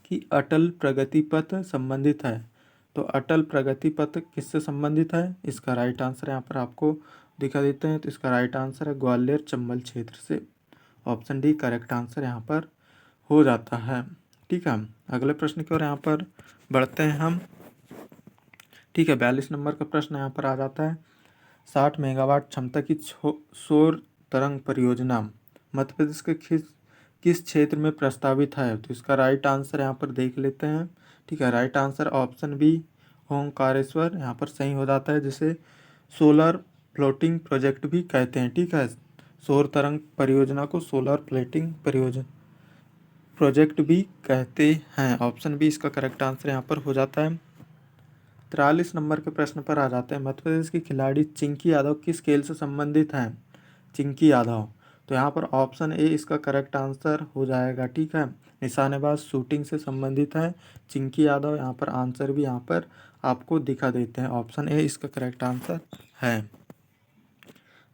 कि अटल प्रगति पथ संबंधित है। तो अटल प्रगति पथ किससे संबंधित है, इसका राइट आंसर यहाँ पर आपको दिखा देते हैं। तो इसका राइट आंसर है ग्वालियर चंबल क्षेत्र से। ऑप्शन डी करेक्ट आंसर यहाँ पर हो जाता है। ठीक है, अगले प्रश्न की ओर यहाँ पर बढ़ते हैं हम। ठीक है, 42 नंबर का प्रश्न यहाँ पर आ जाता है। 60 मेगावाट क्षमता की सौर तरंग परियोजना मध्य प्रदेश के किस क्षेत्र में प्रस्तावित है। तो इसका राइट आंसर यहाँ पर देख लेते हैं। ठीक है, right answer option B Omkareshwar यहाँ पर सही हो जाता है, जिसे सोलर फ्लोटिंग प्रोजेक्ट भी कहते हैं। ठीक है, सौर तरंग परियोजना को सोलर फ्लोटिंग परियोजना प्रोजेक्ट भी कहते हैं। ऑप्शन बी इसका करेक्ट आंसर यहाँ पर हो जाता है। 43 नंबर के प्रश्न पर आ जाते हैं। मध्य प्रदेश की खिलाड़ी चिंकी यादव किस खेल से संबंधित हैं। चिंकी यादव, तो यहाँ पर ऑप्शन ए इसका करेक्ट आंसर हो जाएगा। ठीक है, निशानेबाज शूटिंग से संबंधित है चिंकी यादव। यहाँ पर आंसर भी यहाँ पर आपको दिखा देते हैं। ऑप्शन ए इसका करेक्ट आंसर है।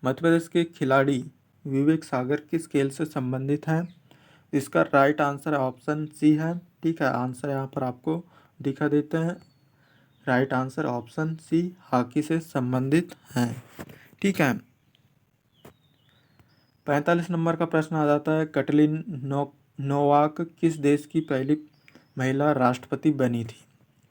मध्य प्रदेश के खिलाड़ी विवेक सागर किस खेल से संबंधित हैं। इसका राइट आंसर ऑप्शन सी है। ठीक है, आंसर यहाँ पर आपको दिखा देते हैं। Right answer option C hockey से संबंधित है। ठीक है, 45 नंबर का प्रश्न आ जाता है। कैटलीन नोवाक किस देश की पहली महिला राष्ट्रपति बनी थी।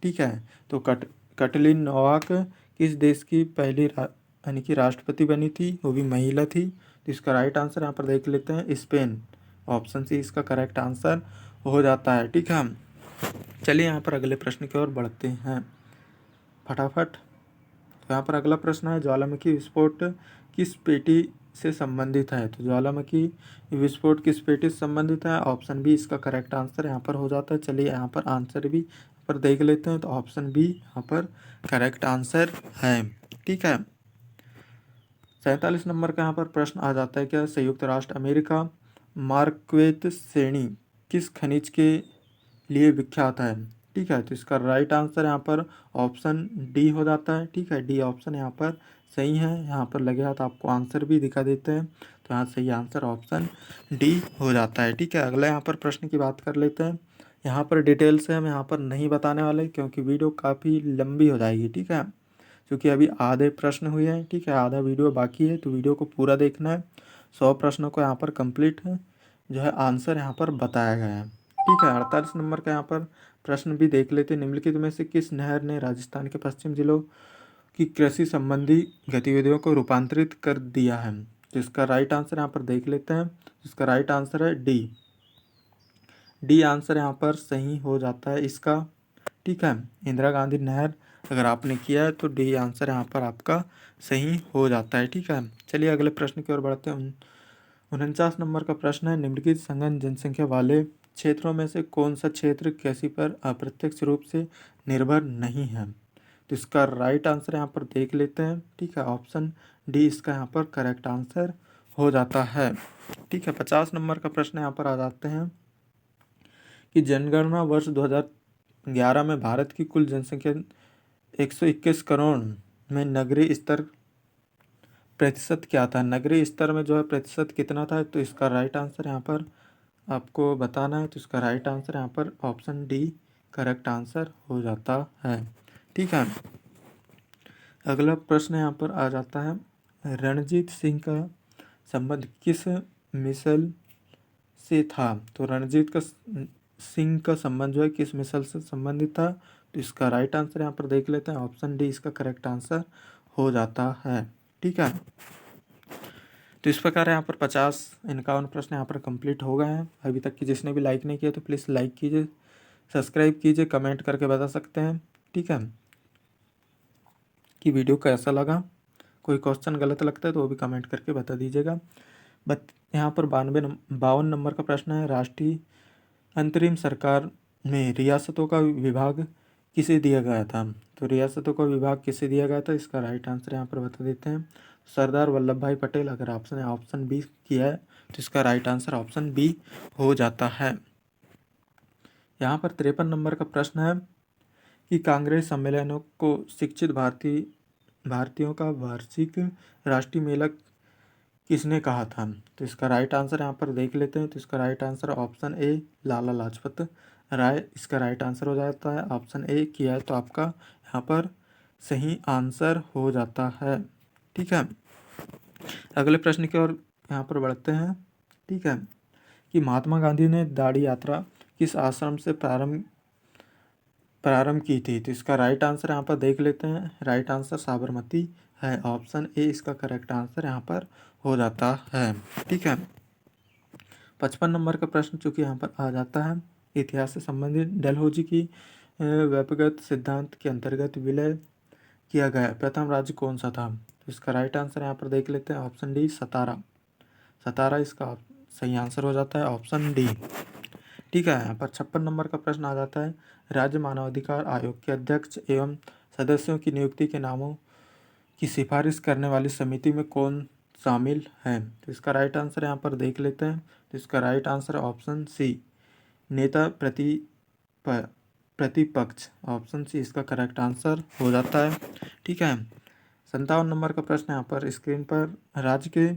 ठीक है, तो कैटलीन नोवाक किस देश की पहली यानी कि राष्ट्रपति बनी थी, वो भी महिला थी। तो इसका राइट आंसर यहाँ पर देख लेते हैं, स्पेन। ऑप्शन सी इसका करेक्ट आंसर हो जाता है। ठीक है, चलिए यहाँ पर अगले प्रश्न की ओर बढ़ते हैं फटाफट। तो यहाँ पर अगला प्रश्न है, ज्वालामुखी विस्फोट किस पेटी से संबंधित है। तो ज्वालामुखी विस्फोट किस पेटी से संबंधित है। ऑप्शन बी इसका करेक्ट आंसर यहाँ पर हो जाता है। चलिए यहाँ पर आंसर भी पर देख लेते हैं। तो ऑप्शन बी यहाँ पर करेक्ट आंसर है। ठीक है, 47 नंबर का यहाँ पर प्रश्न आ जाता है क्या, संयुक्त राष्ट्र अमेरिका मार्क्वेत श्रेणी किस खनिज के लिए विख्यात है। ठीक है, तो इसका राइट आंसर यहाँ पर ऑप्शन डी हो जाता है। ठीक है, डी ऑप्शन यहाँ पर सही है। यहाँ पर लगे हाथ आपको आंसर भी दिखा देते हैं। तो यहाँ सही आंसर ऑप्शन डी हो जाता है। ठीक है, अगला यहाँ पर प्रश्न की बात कर लेते हैं। यहाँ पर डिटेल से हम यहाँ पर नहीं बताने वाले, क्योंकि वीडियो काफ़ी लंबी हो जाएगी। ठीक है, क्योंकि अभी आधे प्रश्न हुए हैं। ठीक है, आधा वीडियो बाकी है, तो वीडियो को पूरा देखना है। 100 प्रश्नों को यहाँ पर कंप्लीट जो है आंसर यहाँ पर बताया गया है। ठीक है, 48 नंबर का यहाँ पर प्रश्न भी देख लेते हैं। निम्नलिखित में से किस नहर ने राजस्थान के पश्चिम जिलों की कृषि संबंधी गतिविधियों को रूपांतरित कर दिया है। तो इसका राइट आंसर यहाँ पर देख लेते हैं। इसका राइट आंसर है डी। डी आंसर यहाँ पर सही हो जाता है इसका। ठीक है। इंदिरा गांधी नहर अगर आपने किया है तो डी आंसर यहाँ पर आपका सही हो जाता है। ठीक है, चलिए अगले प्रश्न की ओर बढ़ते हैं। 49 नंबर का प्रश्न है, निम्नलिखित सघन जनसंख्या वाले क्षेत्रों में से कौन सा क्षेत्र कृषि पर अप्रत्यक्ष रूप से निर्भर नहीं है? तो इसका राइट आंसर यहाँ पर देख लेते हैं। ठीक है, ऑप्शन डी इसका यहाँ पर करेक्ट आंसर हो जाता है। ठीक है, 50 नंबर का प्रश्न यहाँ पर आ जाते हैं कि जनगणना वर्ष 2011 में भारत की कुल जनसंख्या 121 करोड़ में नगरीय स्तर प्रतिशत क्या था? नगरीय स्तर में जो है प्रतिशत कितना था? तो इसका राइट आंसर यहाँ पर आपको बताना है। तो इसका राइट आंसर यहाँ पर ऑप्शन डी करेक्ट आंसर हो जाता है। ठीक है, अगला प्रश्न यहाँ पर आ जाता है, रणजीत सिंह का संबंध किस मिसल से था? तो रणजीत का सिंह का संबंध जो है किस मिसल से संबंधित था? तो इसका राइट आंसर यहाँ पर देख लेते हैं। ऑप्शन डी इसका करेक्ट आंसर हो जाता है। ठीक है, तो इस प्रकार यहाँ पर 51 प्रश्न यहाँ पर कंप्लीट हो गए हैं। अभी तक की जिसने भी लाइक नहीं किया तो प्लीज़ लाइक कीजिए, सब्सक्राइब कीजिए, कमेंट करके बता सकते हैं। ठीक है, कि वीडियो कैसा लगा, कोई क्वेश्चन गलत लगता है तो वो भी कमेंट करके बता दीजिएगा। बट यहाँ पर 52 नंबर का प्रश्न है, राष्ट्रीय अंतरिम सरकार में रियासतों का विभाग किसे दिया गया था? तो रियासतों का विभाग किसे दिया गया था? इसका राइट आंसर यहाँ पर बता देते हैं, सरदार वल्लभ भाई पटेल। अगर आपने ऑप्शन बी किया है तो इसका राइट आंसर ऑप्शन बी हो जाता है। यहाँ पर 53 नंबर का प्रश्न है कि कांग्रेस सम्मेलनों को शिक्षित भारतीयों का वार्षिक राष्ट्रीय मेला किसने कहा था? तो इसका राइट आंसर यहाँ पर देख लेते हैं। तो इसका right answer option A Lala Lajpat Rai इसका राइट आंसर हो जाता है। ऑप्शन ए किया है तो आपका यहाँ पर सही आंसर हो जाता है। ठीक है, अगले प्रश्न की ओर यहाँ पर बढ़ते हैं। ठीक है, कि महात्मा गांधी ने दांडी यात्रा किस आश्रम से प्रारंभ की थी? तो इसका राइट आंसर यहाँ पर देख लेते हैं। राइट आंसर साबरमती है। ऑप्शन ए इसका करेक्ट आंसर यहाँ पर हो जाता है। ठीक है, 55 नंबर का प्रश्न चूँकि यहाँ पर आ जाता है, इतिहास से संबंधित डलहौजी की व्यक्तिगत सिद्धांत के अंतर्गत विलय किया गया प्रथम राज्य कौन सा था? तो इसका राइट आंसर यहाँ पर देख लेते हैं। ऑप्शन डी सतारा इसका सही आंसर हो जाता है। Option D. ठीक है, यहाँ पर 56 नंबर का प्रश्न आ जाता है, राज्य मानवाधिकार आयोग के अध्यक्ष एवं सदस्यों की नियुक्ति के नामों की सिफारिश करने वाली समिति में कौन शामिल है? तो इसका राइट आंसर यहाँ पर देख लेते हैं। तो इसका राइट आंसर ऑप्शन सी नेता प्रतिपक्ष। ऑप्शन सी इसका करेक्ट आंसर हो जाता है। ठीक है, 57 नंबर का प्रश्न यहाँ पर स्क्रीन पर, राज्य के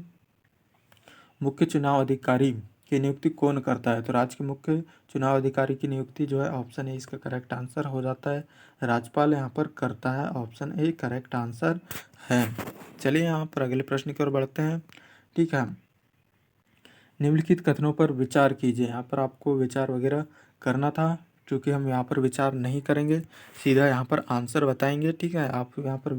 मुख्य चुनाव अधिकारी की नियुक्ति कौन करता है? तो राज्य के मुख्य चुनाव अधिकारी की नियुक्ति जो है ऑप्शन ए इसका करेक्ट आंसर हो जाता है, राज्यपाल यहाँ पर करता है। ऑप्शन ए करेक्ट आंसर है। चलिए यहाँ पर अगले प्रश्न की ओर बढ़ते हैं। ठीक है, निम्नलिखित कथनों पर विचार कीजिए। यहाँ पर आपको विचार वगैरह करना था, क्योंकि हम यहाँ पर विचार नहीं करेंगे, सीधा यहाँ पर आंसर बताएंगे। ठीक है, आप यहाँ पर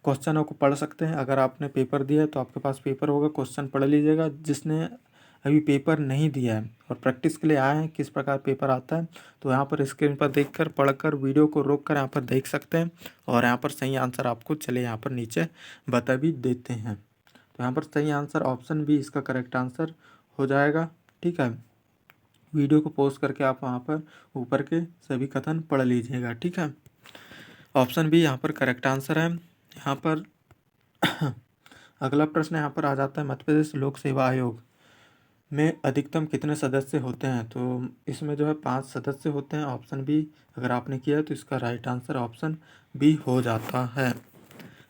क्वेश्चनों को पढ़ सकते हैं। अगर आपने पेपर दिया है तो आपके पास पेपर होगा, क्वेश्चन पढ़ लीजिएगा। जिसने अभी पेपर नहीं दिया है और प्रैक्टिस के लिए आए हैं किस प्रकार पेपर आता है, तो यहाँ पर स्क्रीन पर देखकर पढ़कर वीडियो को रोककर यहाँ पर देख सकते हैं और यहाँ पर सही आंसर आपको चले यहाँ पर नीचे बता भी देते हैं। तो यहाँ पर सही आंसर ऑप्शन बी इसका करेक्ट आंसर हो जाएगा। ठीक है, वीडियो को पॉज करके आप वहाँ पर ऊपर के सभी कथन पढ़ लीजिएगा। ठीक है, ऑप्शन बी यहाँ पर करेक्ट आंसर है। यहाँ पर अगला प्रश्न यहाँ पर आ जाता है, मध्य प्रदेश लोक सेवा आयोग में अधिकतम कितने सदस्य होते हैं? तो इसमें जो है 5 सदस्य होते हैं। ऑप्शन बी अगर आपने किया है तो इसका राइट आंसर ऑप्शन बी हो जाता है।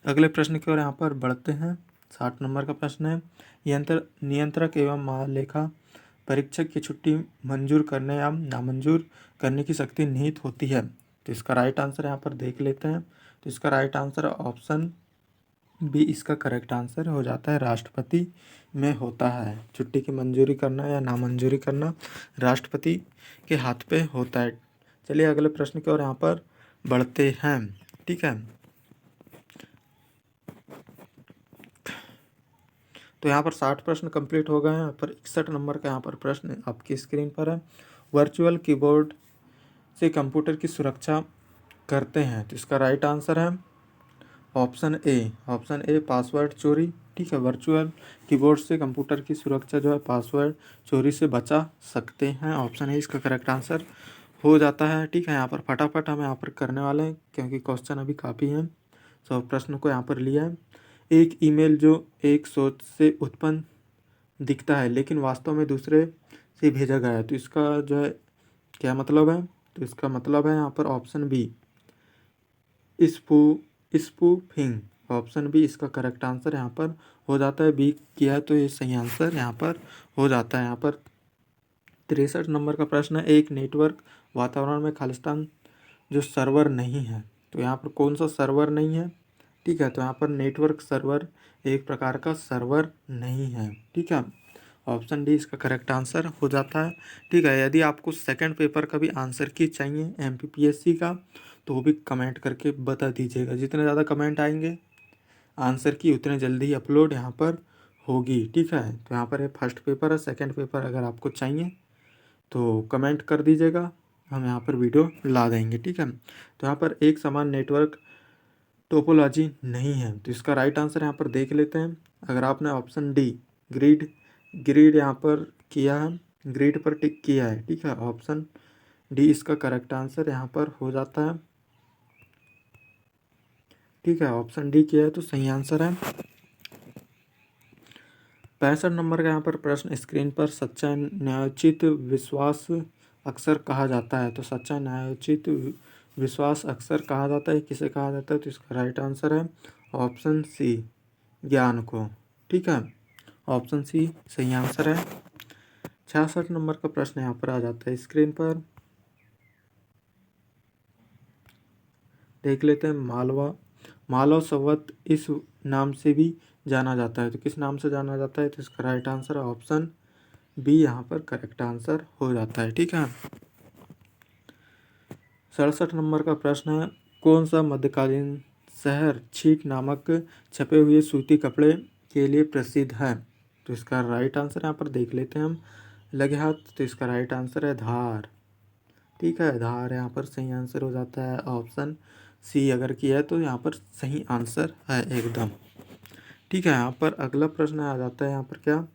अगले प्रश्न की ओर यहाँ पर बढ़ते हैं। 60 नंबर का प्रश्न है, नियंत्रक एवं महालेखा परीक्षक की छुट्टी मंजूर करने या नामंजूर करने की शक्ति निहित होती है? तो इसका राइट आंसर यहाँ पर देख लेते हैं। तो इसका राइट आंसर ऑप्शन बी इसका करेक्ट आंसर हो जाता है, राष्ट्रपति में होता है। छुट्टी की मंजूरी करना या नामंजूरी करना राष्ट्रपति के हाथ पे होता है। चलिए अगले प्रश्न की ओर यहाँ पर बढ़ते हैं। ठीक है, तो यहाँ पर 60 प्रश्न कंप्लीट हो गए हैं। यहाँ पर 61 नंबर का यहाँ पर प्रश्न आपकी स्क्रीन पर है, वर्चुअल कीबोर्ड से कंप्यूटर की सुरक्षा करते हैं? तो इसका राइट आंसर है ऑप्शन ए पासवर्ड चोरी। ठीक है, वर्चुअल कीबोर्ड से कंप्यूटर की सुरक्षा जो है पासवर्ड चोरी से बचा सकते हैं। ऑप्शन ए इसका करेक्ट आंसर हो जाता है। ठीक है, यहाँ पर फटाफट हम यहाँ पर करने वाले हैं क्योंकि क्वेश्चन अभी काफ़ी हैं। सो प्रश्न को यहाँ पर लिया है। एक ईमेल जो एक सोच से उत्पन्न दिखता है लेकिन वास्तव में दूसरे से भेजा गया है, तो इसका जो है क्या मतलब है? तो इसका मतलब है यहाँ पर option B spoofing. Option B इसका करेक्ट आंसर यहाँ पर हो जाता है। बी किया है तो ये सही आंसर यहाँ पर हो जाता है। यहाँ पर 63 नंबर का प्रश्न है। एक नेटवर्क वातावरण में खालिस्तान जो सर्वर नहीं है, तो यहाँ पर कौन सा सर्वर नहीं है? ठीक है, तो यहाँ पर नेटवर्क सर्वर एक प्रकार का सर्वर नहीं है। ठीक है, ऑप्शन डी इसका करेक्ट आंसर हो जाता है। ठीक है, यदि आपको सेकंड पेपर का भी आंसर की चाहिए एमपीपीएससी का, तो वो भी कमेंट करके बता दीजिएगा। जितने ज़्यादा कमेंट आएंगे आंसर की उतने जल्दी ही अपलोड यहाँ पर होगी। ठीक है, तो यहाँ पर ये फर्स्ट पेपर है। सेकंड पेपर अगर आपको चाहिए तो कमेंट कर दीजिएगा, हम यहाँ पर वीडियो ला देंगे। ठीक है, तो यहाँ पर एक समान नेटवर्क टोपोलॉजी नहीं है, तो इसका राइट आंसर यहाँ पर देख लेते हैं। अगर आपने ऑप्शन डी ग्रिड यहाँ पर किया है, ग्रिड पर टिक किया है, ठीक है, ऑप्शन डी इसका करेक्ट आंसर यहाँ पर हो जाता है। ठीक है, ऑप्शन डी किया है तो सही आंसर है। 65 नंबर का यहाँ पर प्रश्न स्क्रीन पर सच्चा न्यायोचित विश्वास अक्सर कहा जाता है, तो सच्चा न्यायोचित विश्वास अक्सर कहा जाता है, किसे कहा जाता है? तो इसका राइट आंसर है ऑप्शन सी ज्ञान को। ठीक है, ऑप्शन सी सही आंसर है। 66 नंबर का प्रश्न यहाँ पर आ जाता है स्क्रीन पर, देख लेते हैं। मालव संवत इस नाम से भी जाना जाता है, तो किस नाम से जाना जाता है? तो इसका राइट आंसर है ऑप्शन बी यहाँ पर करेक्ट आंसर हो जाता है। ठीक है, 67 नंबर का प्रश्न है। कौन सा मध्यकालीन शहर छीट नामक छपे हुए सूती कपड़े के लिए प्रसिद्ध है? तो इसका राइट आंसर यहाँ पर देख लेते हैं हम लगे हाथ, तो इसका राइट आंसर है धार। ठीक है, धार यहाँ पर सही आंसर हो जाता है। ऑप्शन सी अगर किया है तो यहाँ पर सही आंसर है एकदम। ठीक है, यहाँ पर अगला प्रश्न आ जाता है। यहाँ पर क्या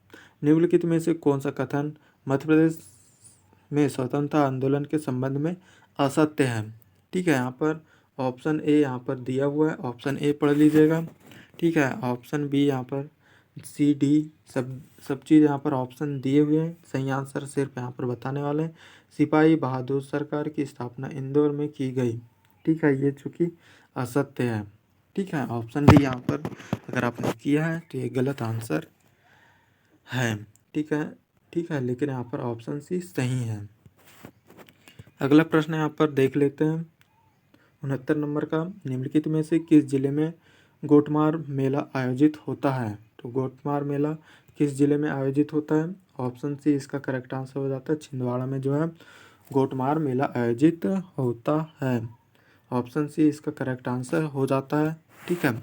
निम्नलिखित में से कौन सा कथन मध्य प्रदेश में स्वतंत्रता आंदोलन के संबंध में असत्य है? ठीक है, यहाँ पर ऑप्शन ए यहाँ पर दिया हुआ है, ऑप्शन ए पढ़ लीजिएगा। ठीक है, ऑप्शन बी यहाँ पर सी डी सब चीज़ यहाँ पर ऑप्शन दिए हुए हैं। सही आंसर सिर्फ यहाँ पर बताने वाले हैं। सिपाही बहादुर सरकार की स्थापना इंदौर में की गई। ठीक है, ये चूँकि असत्य है। ठीक है, ऑप्शन डी यहाँ पर अगर आपने किया है तो ये गलत आंसर है। ठीक है, ठीक है, लेकिन यहाँ पर ऑप्शन सी सही है। अगला प्रश्न यहाँ पर देख लेते हैं 69 नंबर का। निम्नलिखित में से किस जिले में गोटमार मेला आयोजित होता है? तो गोटमार मेला किस जिले में आयोजित होता है? ऑप्शन सी इसका करेक्ट आंसर हो जाता है छिंदवाड़ा में जो है गोटमार मेला आयोजित होता है। ऑप्शन सी इसका करेक्ट आंसर हो जाता है। ठीक है,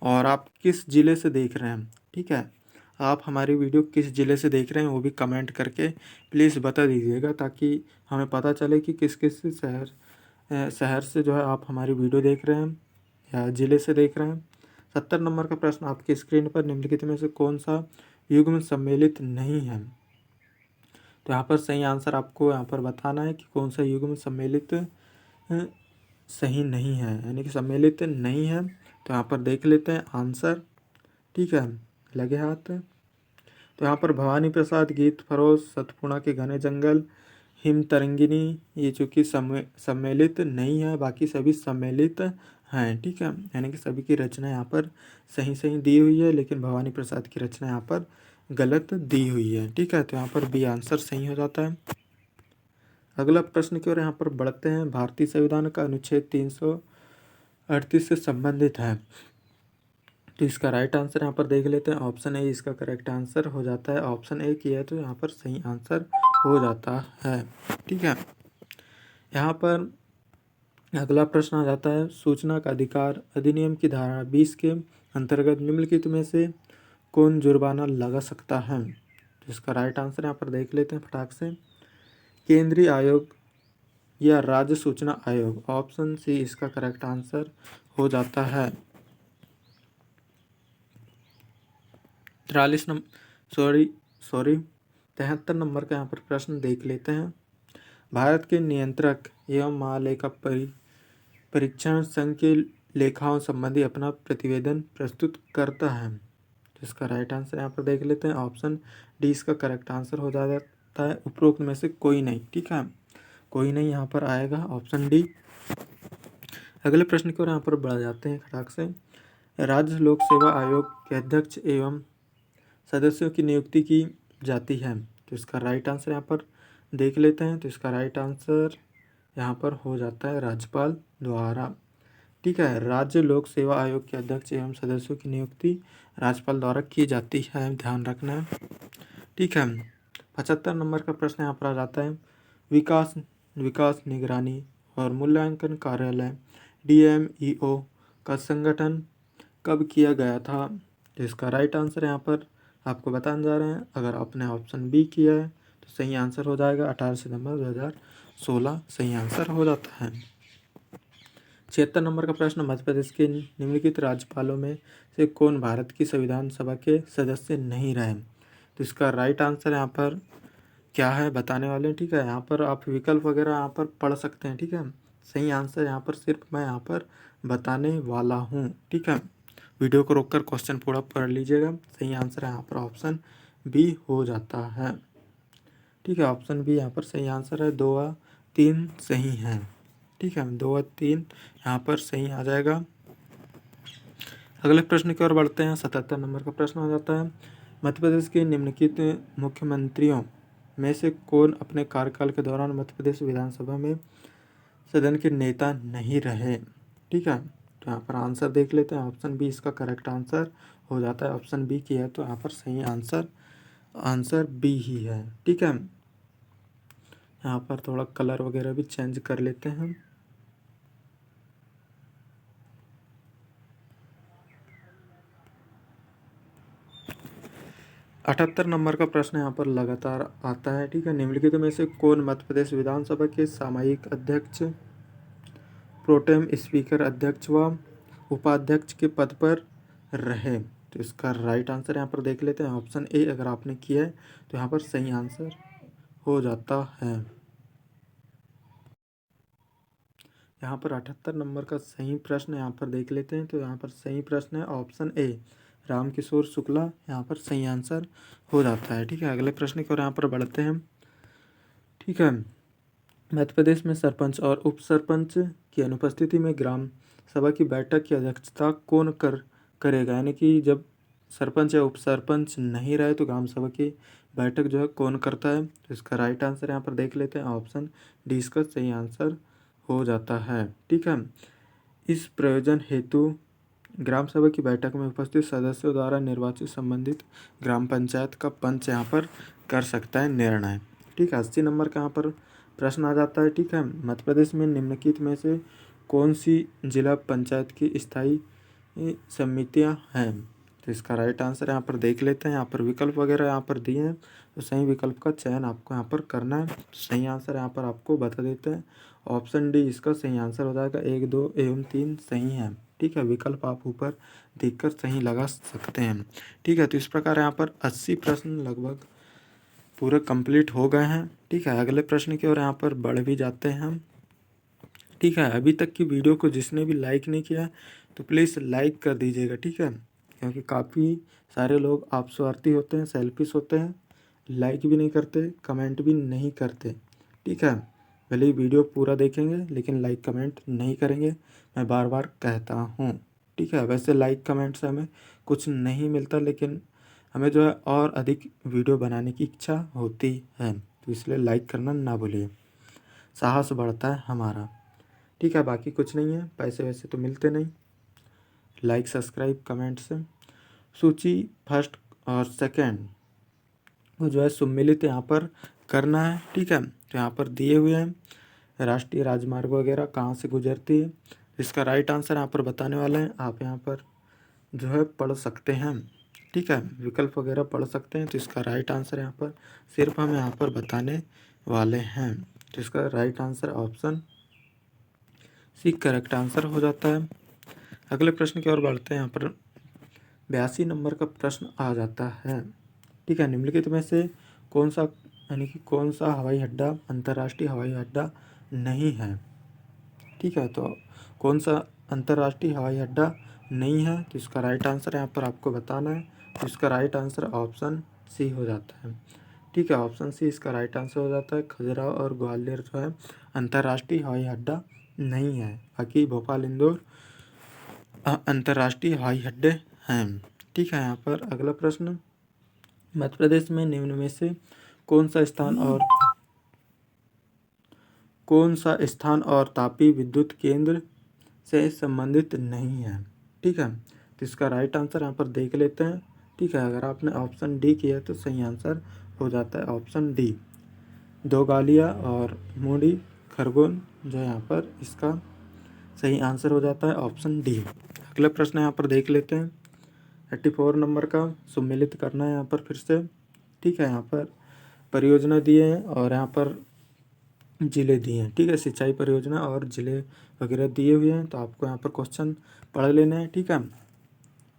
और आप किस ज़िले से देख रहे हैं? ठीक है, आप हमारी वीडियो किस ज़िले से देख रहे हैं वो भी कमेंट करके प्लीज़ बता दीजिएगा, ताकि हमें पता चले कि किस किस शहर से जो है आप हमारी वीडियो देख रहे हैं या ज़िले से देख रहे हैं। 70 नंबर का प्रश्न आपकी स्क्रीन पर, निम्नलिखित में से कौन सा युग्म सम्मिलित नहीं है? तो यहाँ पर सही आंसर आपको यहाँ पर बताना है कि कौन सा युग्म सम्मिलित सही नहीं है, यानी कि सम्मिलित नहीं है। तो यहाँ पर देख लेते हैं आंसर। ठीक है, लगे हाथ। तो यहाँ पर भवानी प्रसाद, गीत फरोज, सतपुड़ा के घने जंगल, हिम तरंगिनी, ये चूँकि सम्मिलित नहीं है, बाकी सभी सम्मिलित हैं। ठीक है, यानी कि सभी की रचना यहाँ पर सही सही दी हुई है, लेकिन भवानी प्रसाद की रचना यहाँ पर गलत दी हुई है। ठीक है, तो यहाँ पर बी आंसर सही हो जाता है। अगला प्रश्न की ओर यहाँ पर बढ़ते हैं। भारतीय संविधान का अनुच्छेद 338 से संबंधित है, तो इसका राइट आंसर यहाँ पर देख लेते हैं। ऑप्शन ए इसका करेक्ट आंसर हो जाता है। ऑप्शन ए किया है तो यहाँ पर सही आंसर हो जाता है। ठीक है, यहाँ पर अगला प्रश्न आ जाता है। सूचना का अधिकार अधिनियम की धारा 20 के अंतर्गत निम्नलिखित में से कौन जुर्माना लगा सकता है? तो इसका राइट आंसर यहाँ पर देख लेते हैं फटाक से। केंद्रीय आयोग या राज्य सूचना आयोग? ऑप्शन सी इसका करेक्ट आंसर हो जाता है। 43 नंबर सॉरी 73 नंबर का यहाँ पर प्रश्न देख लेते हैं। भारत के नियंत्रक एवं महालेखा परीक्षण संघ के लेखाओं संबंधी अपना प्रतिवेदन प्रस्तुत करता है। तो इसका राइट आंसर यहाँ पर देख लेते हैं। ऑप्शन डी इसका करेक्ट आंसर हो जाता है। उपरोक्त में से कोई नहीं, ठीक है, कोई नहीं यहाँ पर आएगा, ऑप्शन डी। अगले प्रश्न की ओर यहाँ पर बढ़ जाते हैं खटाक से। राज्य लोक सेवा आयोग के अध्यक्ष एवं सदस्यों की नियुक्ति की जाती है। तो इसका राइट आंसर यहाँ पर देख लेते हैं। तो इसका राइट आंसर यहाँ पर हो जाता है राज्यपाल द्वारा, ठीक है। राज्य लोक सेवा आयोग के अध्यक्ष एवं सदस्यों की नियुक्ति राज्यपाल द्वारा की जाती है, ध्यान रखना है, ठीक है। 75 नंबर का प्रश्न यहाँ पर आ जाता है। विकास निगरानी और मूल्यांकन कार्यालय DMEO का संगठन कब किया गया था? तो इसका राइट आंसर यहाँ पर आपको बताने जा रहे हैं। अगर आपने ऑप्शन बी किया है तो सही आंसर हो जाएगा 18 सितंबर 2016 सही आंसर हो जाता है। 76 नंबर का प्रश्न। मध्य प्रदेश के निम्नलिखित राज्यपालों में से कौन भारत की संविधान सभा के सदस्य नहीं रहे? तो इसका राइट आंसर यहाँ पर क्या है बताने वाले हैं, ठीक है। यहाँ पर आप विकल्प वगैरह यहाँ पर पढ़ सकते हैं, ठीक है। सही आंसर यहाँ पर सिर्फ मैं यहाँ पर बताने वाला हूँ, ठीक है। वीडियो को रोककर क्वेश्चन पूरा पढ़ लीजिएगा। सही आंसर यहाँ पर ऑप्शन बी हो जाता है, ठीक है। ऑप्शन बी यहाँ पर सही आंसर है। 2 व 3 सही हैं, ठीक है। 2 व 3 यहाँ पर सही आ जाएगा। अगले प्रश्न की ओर बढ़ते हैं। 77 नंबर का प्रश्न हो जाता है। मध्य प्रदेश के निम्नलिखित मुख्यमंत्रियों में से कौन अपने कार्यकाल के दौरान मध्य प्रदेश विधानसभा में सदन के नेता नहीं रहे? ठीक है, तो यहाँ पर आंसर देख लेते हैं। ऑप्शन बी इसका करेक्ट आंसर हो जाता है। ऑप्शन बी किया है तो यहाँ पर सही आंसर बी ही है, ठीक है। यहाँ पर थोड़ा कलर वगैरह भी चेंज कर लेते हैं। अठहत्तर नंबर का प्रश्न यहाँ पर लगातार आता है, ठीक है। निम्नलिखित में से कौन मध्य प्रदेश विधानसभा के सामयिक अध्यक्ष, प्रोटेम स्पीकर अध्यक्ष व उपाध्यक्ष के पद पर रहे? तो इसका राइट आंसर यहाँ पर देख लेते हैं। ऑप्शन ए अगर आपने किया है तो यहाँ पर सही आंसर हो जाता है। यहाँ पर 78 नंबर का सही प्रश्न यहाँ पर देख लेते हैं। तो यहाँ पर सही प्रश्न है ऑप्शन ए, रामकिशोर शुक्ला यहाँ पर सही आंसर हो जाता है, ठीक है। अगले प्रश्न की ओर यहाँ पर बढ़ते हैं, ठीक है। मध्य प्रदेश में सरपंच और उप सरपंच की अनुपस्थिति में ग्राम सभा की बैठक की अध्यक्षता कौन करेगा? यानी कि जब सरपंच या उप सरपंच नहीं रहे तो ग्राम सभा की बैठक जो है कौन करता है? तो इसका राइट आंसर यहाँ पर देख लेते हैं। ऑप्शन डी इसका सही आंसर हो जाता है, ठीक है। इस प्रयोजन हेतु ग्राम सभा की बैठक में उपस्थित सदस्यों द्वारा निर्वाचित संबंधित ग्राम पंचायत का पंच यहाँ पर कर सकता है निर्णय, ठीक है। 80 नंबर का यहाँ पर प्रश्न आ जाता है, ठीक है। मध्य प्रदेश में निम्नलिखित में से कौन सी जिला पंचायत की स्थायी समितियाँ हैं? तो इसका राइट आंसर यहाँ पर देख लेते हैं। यहाँ पर विकल्प वगैरह यहाँ पर दिए हैं तो सही विकल्प का चयन आपको यहाँ पर करना है। सही आंसर यहाँ पर आपको बता देते हैं। ऑप्शन डी इसका सही आंसर हो जाएगा। 1, 2 एवं 3 सही है, ठीक है। विकल्प आप ऊपर देखकर सही लगा सकते हैं, ठीक है। तो इस प्रकार यहाँ पर 80 प्रश्न लगभग पूरे कंप्लीट हो गए हैं, ठीक है। अगले प्रश्न की ओर यहाँ पर बढ़ भी जाते हैं हम, ठीक है। अभी तक की वीडियो को जिसने भी लाइक नहीं किया तो प्लीज़ लाइक कर दीजिएगा, ठीक है। क्योंकि काफ़ी सारे लोग आप स्वार्थी होते हैं, सेल्फिश होते हैं, लाइक भी नहीं करते, कमेंट भी नहीं करते, ठीक है। भले ही वीडियो पूरा देखेंगे लेकिन लाइक कमेंट नहीं करेंगे, मैं बार बार कहता हूँ, ठीक है। वैसे लाइक कमेंट से हमें कुछ नहीं मिलता, लेकिन हमें जो है और अधिक वीडियो बनाने की इच्छा होती है, तो इसलिए लाइक करना ना भूलिए, साहस बढ़ता है हमारा, ठीक है। बाकी कुछ नहीं है, पैसे वैसे तो मिलते नहीं। लाइक सब्सक्राइब कमेंट से सूची फर्स्ट और सेकंड वो जो है सम्मिलित यहाँ पर करना है, ठीक है। तो यहाँ पर दिए हुए हैं राष्ट्रीय राजमार्ग वगैरह कहाँ से गुजरती है, इसका राइट आंसर यहाँ पर बताने वाले हैं। आप यहाँ पर जो है पढ़ सकते हैं, ठीक है। विकल्प वगैरह पढ़ सकते हैं। तो इसका राइट आंसर यहाँ पर सिर्फ हम यहाँ पर बताने वाले हैं, तो इसका right answer option C correct answer हो जाता है। अगले प्रश्न की ओर बढ़ते हैं। यहाँ पर 82 नंबर का प्रश्न आ जाता है। ठीक है, निम्नलिखित में से कौन सा यानी कि कौन सा हवाई अड्डा अंतर्राष्ट्रीय हवाई अड्डा नहीं है। ठीक है, तो कौन सा अंतर्राष्ट्रीय हवाई अड्डा नहीं है, तो इसका राइट आंसर यहाँ पर आपको बताना है। तो इसका राइट आंसर ऑप्शन सी हो जाता है। ठीक है, ऑप्शन सी इसका राइट आंसर हो जाता है। खजुराहो और ग्वालियर जो है अंतर्राष्ट्रीय हवाई अड्डा नहीं है, बाकी भोपाल इंदौर अंतर्राष्ट्रीय हवाई अड्डे हैं। ठीक है, यहाँ पर अगला प्रश्न, मध्य प्रदेश में निम्न में से कौन सा स्थान और तापी विद्युत केंद्र से संबंधित नहीं है। ठीक है, तो इसका राइट आंसर यहाँ पर देख लेते हैं। ठीक है, अगर आपने ऑप्शन डी किया तो सही आंसर हो जाता है ऑप्शन डी, दोगालिया और मूडी खरगोन जो यहाँ पर इसका सही आंसर हो जाता है ऑप्शन डी। अगला प्रश्न यहाँ पर देख लेते हैं। 84 नंबर का सम्मिलित करना है यहाँ पर फिर से। ठीक है, यहाँ पर परियोजना दिए हैं और यहाँ पर जिले दिए हैं। ठीक है, सिंचाई परियोजना और जिले वगैरह दिए हुए हैं, तो आपको यहाँ पर क्वेश्चन पढ़ लेना है। ठीक है,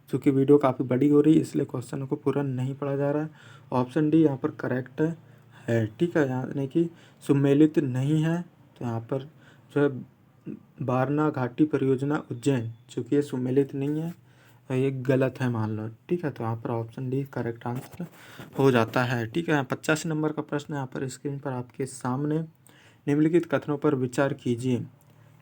क्योंकि वीडियो काफ़ी बड़ी हो रही है इसलिए क्वेश्चन को पूरा नहीं पढ़ा जा रहा है। ऑप्शन डी यहाँ पर करेक्ट है। ठीक है, यानी कि सम्मिलित नहीं है, तो यहाँ पर जो है बारना घाटी परियोजना उज्जैन, चूँकि ये सम्मिलित नहीं है और ये गलत है मान लो। ठीक है, तो यहाँ पर ऑप्शन डी करेक्ट आंसर हो जाता है। ठीक है, 85 नंबर का प्रश्न यहाँ पर स्क्रीन पर आपके सामने, निम्नलिखित कथनों पर विचार कीजिए।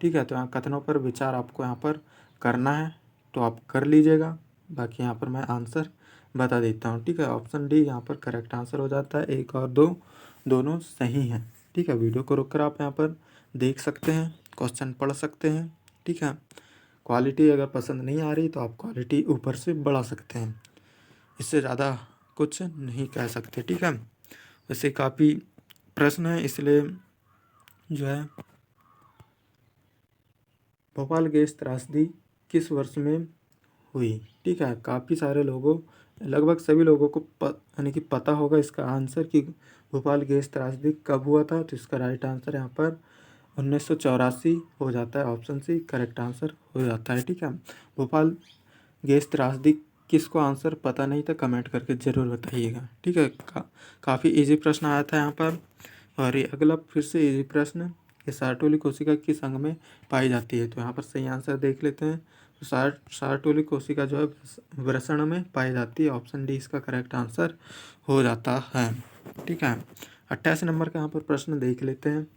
ठीक है, तो यहाँ कथनों पर विचार आपको यहाँ पर करना है, तो आप कर लीजिएगा, बाकी यहाँ पर मैं आंसर बता देता हूँ। ठीक है, ऑप्शन डी यहाँ पर करेक्ट आंसर हो जाता है। 1 और 2 दोनों सही हैं। ठीक है, वीडियो को रोक कर आप यहाँ पर देख सकते हैं, क्वेश्चन पढ़ सकते हैं। ठीक है, क्वालिटी अगर पसंद नहीं आ रही तो आप क्वालिटी ऊपर से बढ़ा सकते हैं, इससे ज़्यादा कुछ नहीं कह सकते। ठीक है, वैसे काफ़ी प्रश्न है इसलिए जो है भोपाल गैस त्रासदी किस वर्ष में हुई। ठीक है, काफ़ी सारे लोगों, लगभग सभी लोगों को यानी कि पता होगा इसका आंसर कि भोपाल गैस त्रासदी कब हुआ था। तो इसका राइट आंसर यहाँ पर 1984 हो जाता है, ऑप्शन सी करेक्ट आंसर हो जाता है। ठीक है, भोपाल गैस त्रासदी किसको आंसर पता नहीं था कमेंट करके ज़रूर बताइएगा। ठीक है, काफ़ी इजी प्रश्न आया था यहाँ पर। और ये अगला फिर से इजी प्रश्न, ये सार्टोली कोशिका किस अंग में पाई जाती है। तो यहाँ पर सही आंसर देख लेते हैं। तो सार्टोली कोशिका जो है वृषण में पाई जाती है, ऑप्शन डी इसका करेक्ट आंसर हो जाता है। ठीक है, 88 नंबर का यहाँ पर प्रश्न देख लेते हैं।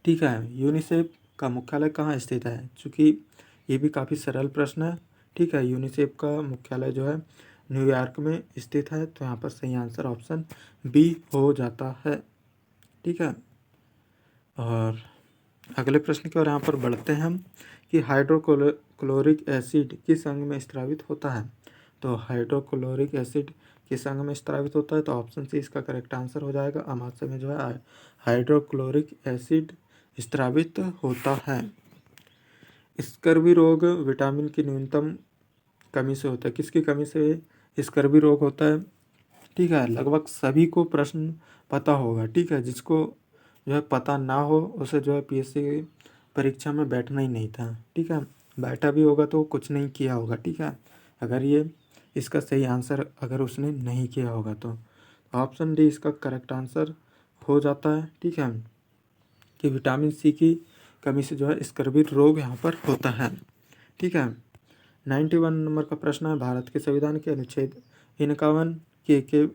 ठीक है, यूनिसेफ का मुख्यालय कहाँ स्थित है, चूँकि ये भी काफ़ी सरल प्रश्न है। ठीक है, यूनिसेफ का मुख्यालय जो है न्यूयॉर्क में स्थित है, तो यहाँ पर सही आंसर ऑप्शन बी हो जाता है। ठीक है, और अगले प्रश्न की ओर यहाँ पर बढ़ते हैं हम कि हाइड्रोक्लोरिक एसिड किस अंग में स्रावित होता है। तो हाइड्रोक्लोरिक एसिड किस अंग में स्रावित होता है, तो ऑप्शन सी इसका करेक्ट आंसर हो जाएगा। अमाशय में जो है हाइड्रोक्लोरिक एसिड स्रावित होता है। स्कर्वी रोग विटामिन की न्यूनतम कमी से होता है, किसकी कमी से स्कर्वी रोग होता है। ठीक है, लगभग सभी को प्रश्न पता होगा। ठीक है, जिसको जो है पता ना हो उसे जो है पीएससी परीक्षा में बैठना ही नहीं था। ठीक है, बैठा भी होगा तो कुछ नहीं किया होगा। ठीक है, अगर ये इसका सही आंसर अगर उसने नहीं किया होगा तो ऑप्शन डी इसका करेक्ट आंसर हो जाता है। ठीक है, कि विटामिन सी की कमी से जो है स्कर्वी रोग यहाँ पर होता है। ठीक है, 91 नंबर का प्रश्न है, भारत के संविधान के अनुच्छेद 51 के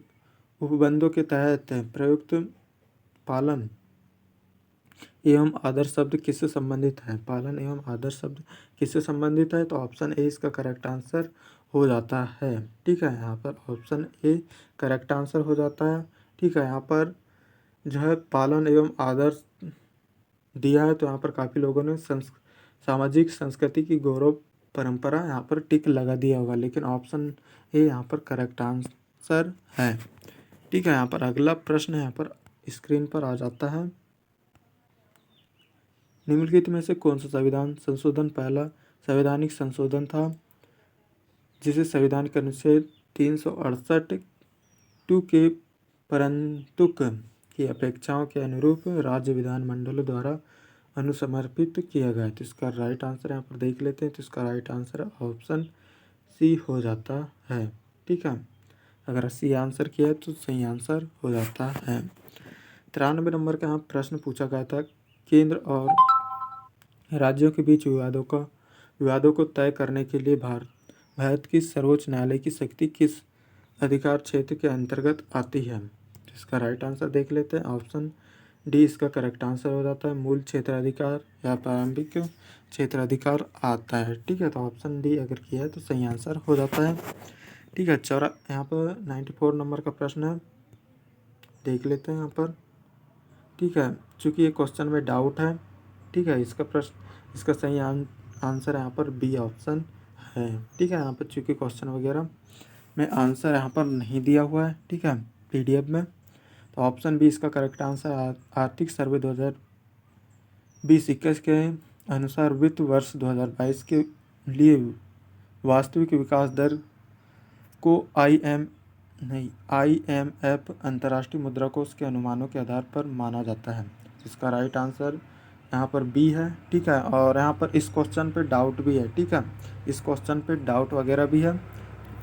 उपबंधों के तहत प्रयुक्त पालन एवं आदर शब्द किससे संबंधित है। पालन एवं आदर शब्द किससे संबंधित है, तो ऑप्शन ए इसका करेक्ट आंसर हो जाता है। ठीक है, यहाँ पर ऑप्शन ए करेक्ट आंसर हो जाता है। ठीक है, यहाँ पर जो है पालन एवं आदर दिया है, तो यहाँ पर काफ़ी लोगों ने सामाजिक संस्कृति की गौरव परंपरा यहाँ पर टिक लगा दिया होगा, लेकिन ऑप्शन ए यहाँ पर करेक्ट आंसर है। ठीक है, यहाँ पर अगला प्रश्न यहाँ पर स्क्रीन पर आ जाता है। निम्नलिखित में से कौन सा संविधान संशोधन पहला संवैधानिक संशोधन था जिसे संविधान के अनुच्छेद 368 टू के परंतुक की अपेक्षाओं के अनुरूप राज्य विधानमंडलों द्वारा अनुसमर्पित किया गया। तो इसका राइट आंसर यहाँ पर देख लेते हैं। तो इसका राइट आंसर ऑप्शन सी हो जाता है। ठीक है, अगर सी आंसर किया है तो सही आंसर हो जाता है। 93 नंबर का यहाँ प्रश्न पूछा गया था, केंद्र और राज्यों के बीच विवादों को तय करने के लिए भारत की सर्वोच्च न्यायालय की शक्ति किस अधिकार क्षेत्र के अंतर्गत आती है। तो इसका राइट आंसर देख लेते हैं। ऑप्शन डी इसका करेक्ट आंसर हो जाता है। मूल क्षेत्राधिकार या प्रारंभिक क्षेत्राधिकार आता है। ठीक है, तो ऑप्शन डी अगर किया है तो सही आंसर हो जाता है। ठीक है, यहाँ पर 94 नंबर का प्रश्न है, देख लेते हैं यहाँ पर। ठीक है, चूँकि ये क्वेश्चन में डाउट है। ठीक है, इसका सही आंसर यहाँ पर बी ऑप्शन है। ठीक है, यहाँ पर चूँकि क्वेश्चन वगैरह में आंसर यहाँ पर नहीं दिया हुआ है, ठीक है, PDF में, तो ऑप्शन बी इसका करेक्ट आंसर आर्थिक सर्वे 2020-21 के अनुसार वित्त वर्ष 2022 के लिए वास्तविक विकास दर को IMF अंतर्राष्ट्रीय मुद्रा कोष के अनुमानों के आधार पर माना जाता है। इसका राइट आंसर यहाँ पर बी है। ठीक है, और यहाँ पर इस क्वेश्चन पे डाउट भी है। ठीक है, इस क्वेश्चन पे डाउट वगैरह भी है।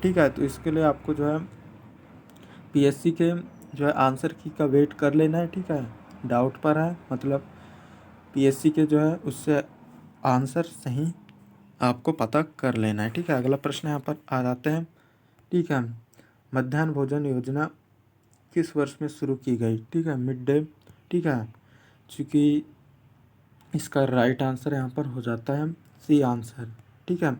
ठीक है, तो इसके लिए आपको जो है PSC के जो है आंसर की का वेट कर लेना है। ठीक है, डाउट पर है मतलब PSC के जो है उससे आंसर सही आपको पता कर लेना है। ठीक है, अगला प्रश्न यहाँ पर आ जाते हैं। ठीक है, मध्याह्न भोजन योजना किस वर्ष में शुरू की गई। ठीक है, मिड डे। ठीक है, चूँकि इसका राइट आंसर यहाँ पर हो जाता है सी आंसर। ठीक है,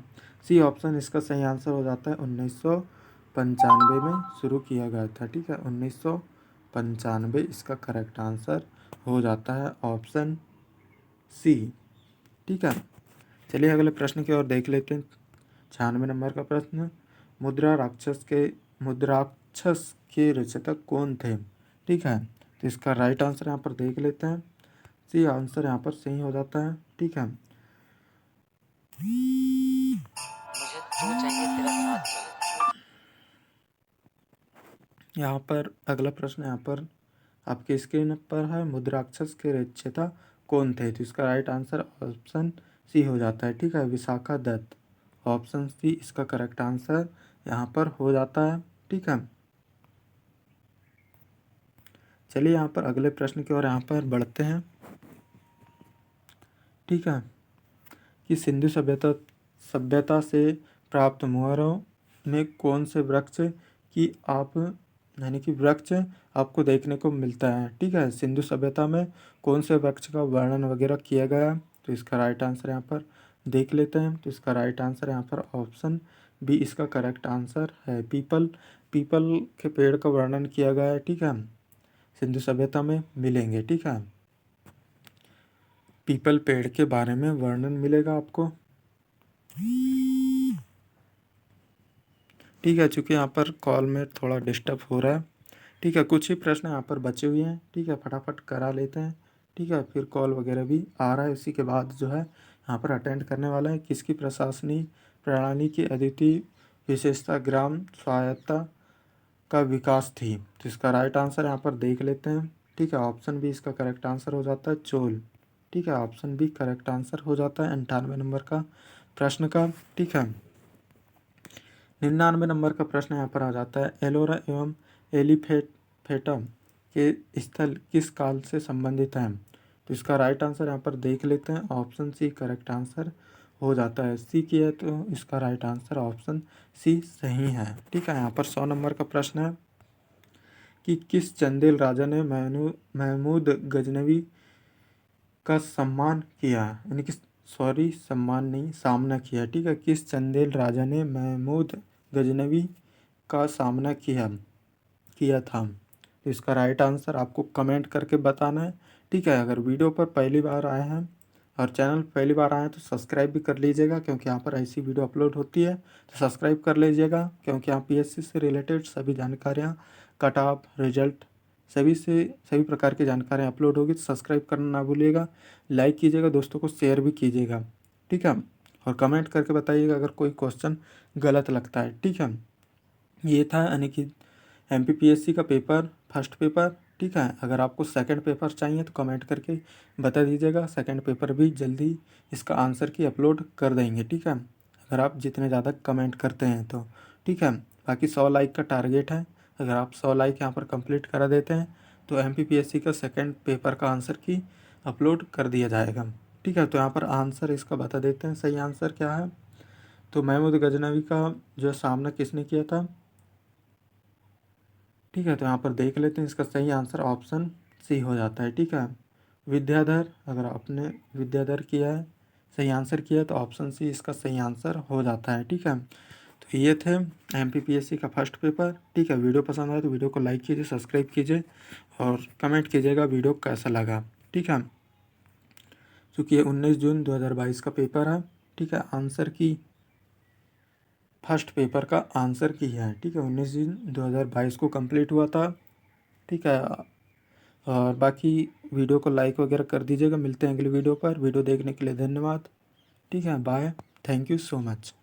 सी ऑप्शन इसका सही आंसर हो जाता है। 1995 में शुरू किया गया था। ठीक है, 1995 इसका करेक्ट आंसर हो जाता है, ऑप्शन सी। ठीक है, चलिए अगले प्रश्न की ओर देख लेते हैं। 96 नंबर का प्रश्न, मुद्राक्षस के रचयिता कौन थे। ठीक है, तो इसका राइट आंसर यहाँ पर देख लेते हैं। सी आंसर यहाँ पर सही हो जाता है। ठीक है, मुझे तो चाहिए तेरा साथ। यहाँ पर अगला प्रश्न यहाँ पर आपके स्क्रीन पर है, मुद्राक्षस के रचयिता कौन थे। तो इसका राइट आंसर ऑप्शन सी हो जाता है। ठीक है, विशाखा दत्त, ऑप्शन सी इसका करेक्ट आंसर यहाँ पर हो जाता है। ठीक है, चलिए यहाँ पर अगले प्रश्न की ओर यहाँ पर बढ़ते हैं। ठीक है, कि सिंधु सभ्यता से प्राप्त मुहरों में कौन से वृक्ष आपको देखने को मिलता है। ठीक है, सिंधु सभ्यता में कौन से वृक्ष का वर्णन वगैरह किया गया। तो इसका राइट आंसर यहाँ पर देख लेते हैं। तो इसका राइट आंसर यहाँ पर ऑप्शन बी इसका करेक्ट आंसर है। पीपल के पेड़ का वर्णन किया गया है। ठीक है, सिंधु सभ्यता में मिलेंगे। ठीक है, पीपल पेड़ के बारे में वर्णन मिलेगा आपको। ठीक है, चूँकि यहाँ पर कॉल में थोड़ा डिस्टर्ब हो रहा है। ठीक है, कुछ ही प्रश्न यहाँ पर बचे हुए हैं। ठीक है, फटाफट करा लेते हैं। ठीक है, फिर कॉल वगैरह भी आ रहा है, उसी के बाद जो है यहाँ पर अटेंड करने वाला है। किसकी प्रशासनिक प्रणाली की अद्वितीय विशेषता ग्राम स्वायत्तता का विकास थी। तो इसका राइट आंसर यहाँ पर देख लेते हैं। ठीक है, ऑप्शन बी इसका करेक्ट आंसर हो जाता है, चोल। ठीक है, ऑप्शन बी करेक्ट आंसर हो जाता है 98 नंबर का प्रश्न का। ठीक है, 99 नंबर का प्रश्न यहाँ पर आ जाता है, एलोरा एवं एलिफेटम के स्थल किस काल से संबंधित हैं। तो इसका राइट आंसर यहाँ पर देख लेते हैं। ऑप्शन सी करेक्ट आंसर हो जाता है। सी किया है तो इसका राइट आंसर ऑप्शन सी सही है। ठीक है, यहाँ पर 100 नंबर का प्रश्न है कि किस चंदेल राजा ने महमूद गजनवी का सम्मान किया, यानी कि सम्मान नहीं, सामना किया। ठीक है, किस चंदेल राजा ने महमूद गजनवी का सामना किया था। तो इसका राइट आंसर आपको कमेंट करके बताना है। ठीक है, अगर वीडियो पर पहली बार आए हैं और चैनल पहली बार आए हैं तो सब्सक्राइब भी कर लीजिएगा, क्योंकि यहाँ पर ऐसी वीडियो अपलोड होती है। तो सब्सक्राइब कर लीजिएगा, क्योंकि यहाँ PSC से रिलेटेड सभी जानकारियाँ, कट ऑफ, रिजल्ट, सभी प्रकार की जानकारियाँ अपलोड होगी। तो सब्सक्राइब करना ना भूलिएगा, लाइक कीजिएगा, दोस्तों को शेयर भी कीजिएगा। ठीक है, और कमेंट करके बताइएगा अगर कोई क्वेश्चन गलत लगता है। ठीक है, ये था यानी कि MPPSC का पेपर, फर्स्ट पेपर ठीक है। अगर आपको सेकंड पेपर चाहिए तो कमेंट करके बता दीजिएगा, सेकंड पेपर भी जल्दी इसका आंसर की अपलोड कर देंगे, ठीक है, अगर आप जितने ज़्यादा कमेंट करते हैं तो, ठीक है। बाकी 100 लाइक का टारगेट है, अगर आप 100 लाइक यहाँ पर कंप्लीट करा देते हैं तो एमपीपीएससी का सेकंड पेपर का आंसर की अपलोड कर दिया जाएगा, ठीक है। तो यहाँ पर आंसर इसका बता देते हैं, सही आंसर क्या है। तो महमूद गजनवी का जो सामना किसने किया था, ठीक है। तो यहाँ पर देख लेते हैं, इसका सही आंसर ऑप्शन सी हो जाता है, ठीक है। विद्याधर, अगर आपने विद्याधर किया है, सही आंसर किया है तो ऑप्शन सी इसका सही आंसर हो जाता है, ठीक है। तो ये थे एमपीपीएससी का फर्स्ट पेपर, ठीक है। वीडियो पसंद आए तो वीडियो को लाइक कीजिए, सब्सक्राइब कीजिए और कमेंट कीजिएगा वीडियो कैसा लगा, ठीक है। क्योंकि ये 19 जून 2022 का पेपर है, ठीक है। आंसर की फर्स्ट पेपर का आंसर की है, ठीक है। 19 जून 2022 को कंप्लीट हुआ था, ठीक है। और बाकी वीडियो को लाइक वगैरह कर दीजिएगा। मिलते हैं अगली वीडियो पर। वीडियो देखने के लिए धन्यवाद, ठीक है। Bye, thank you so much.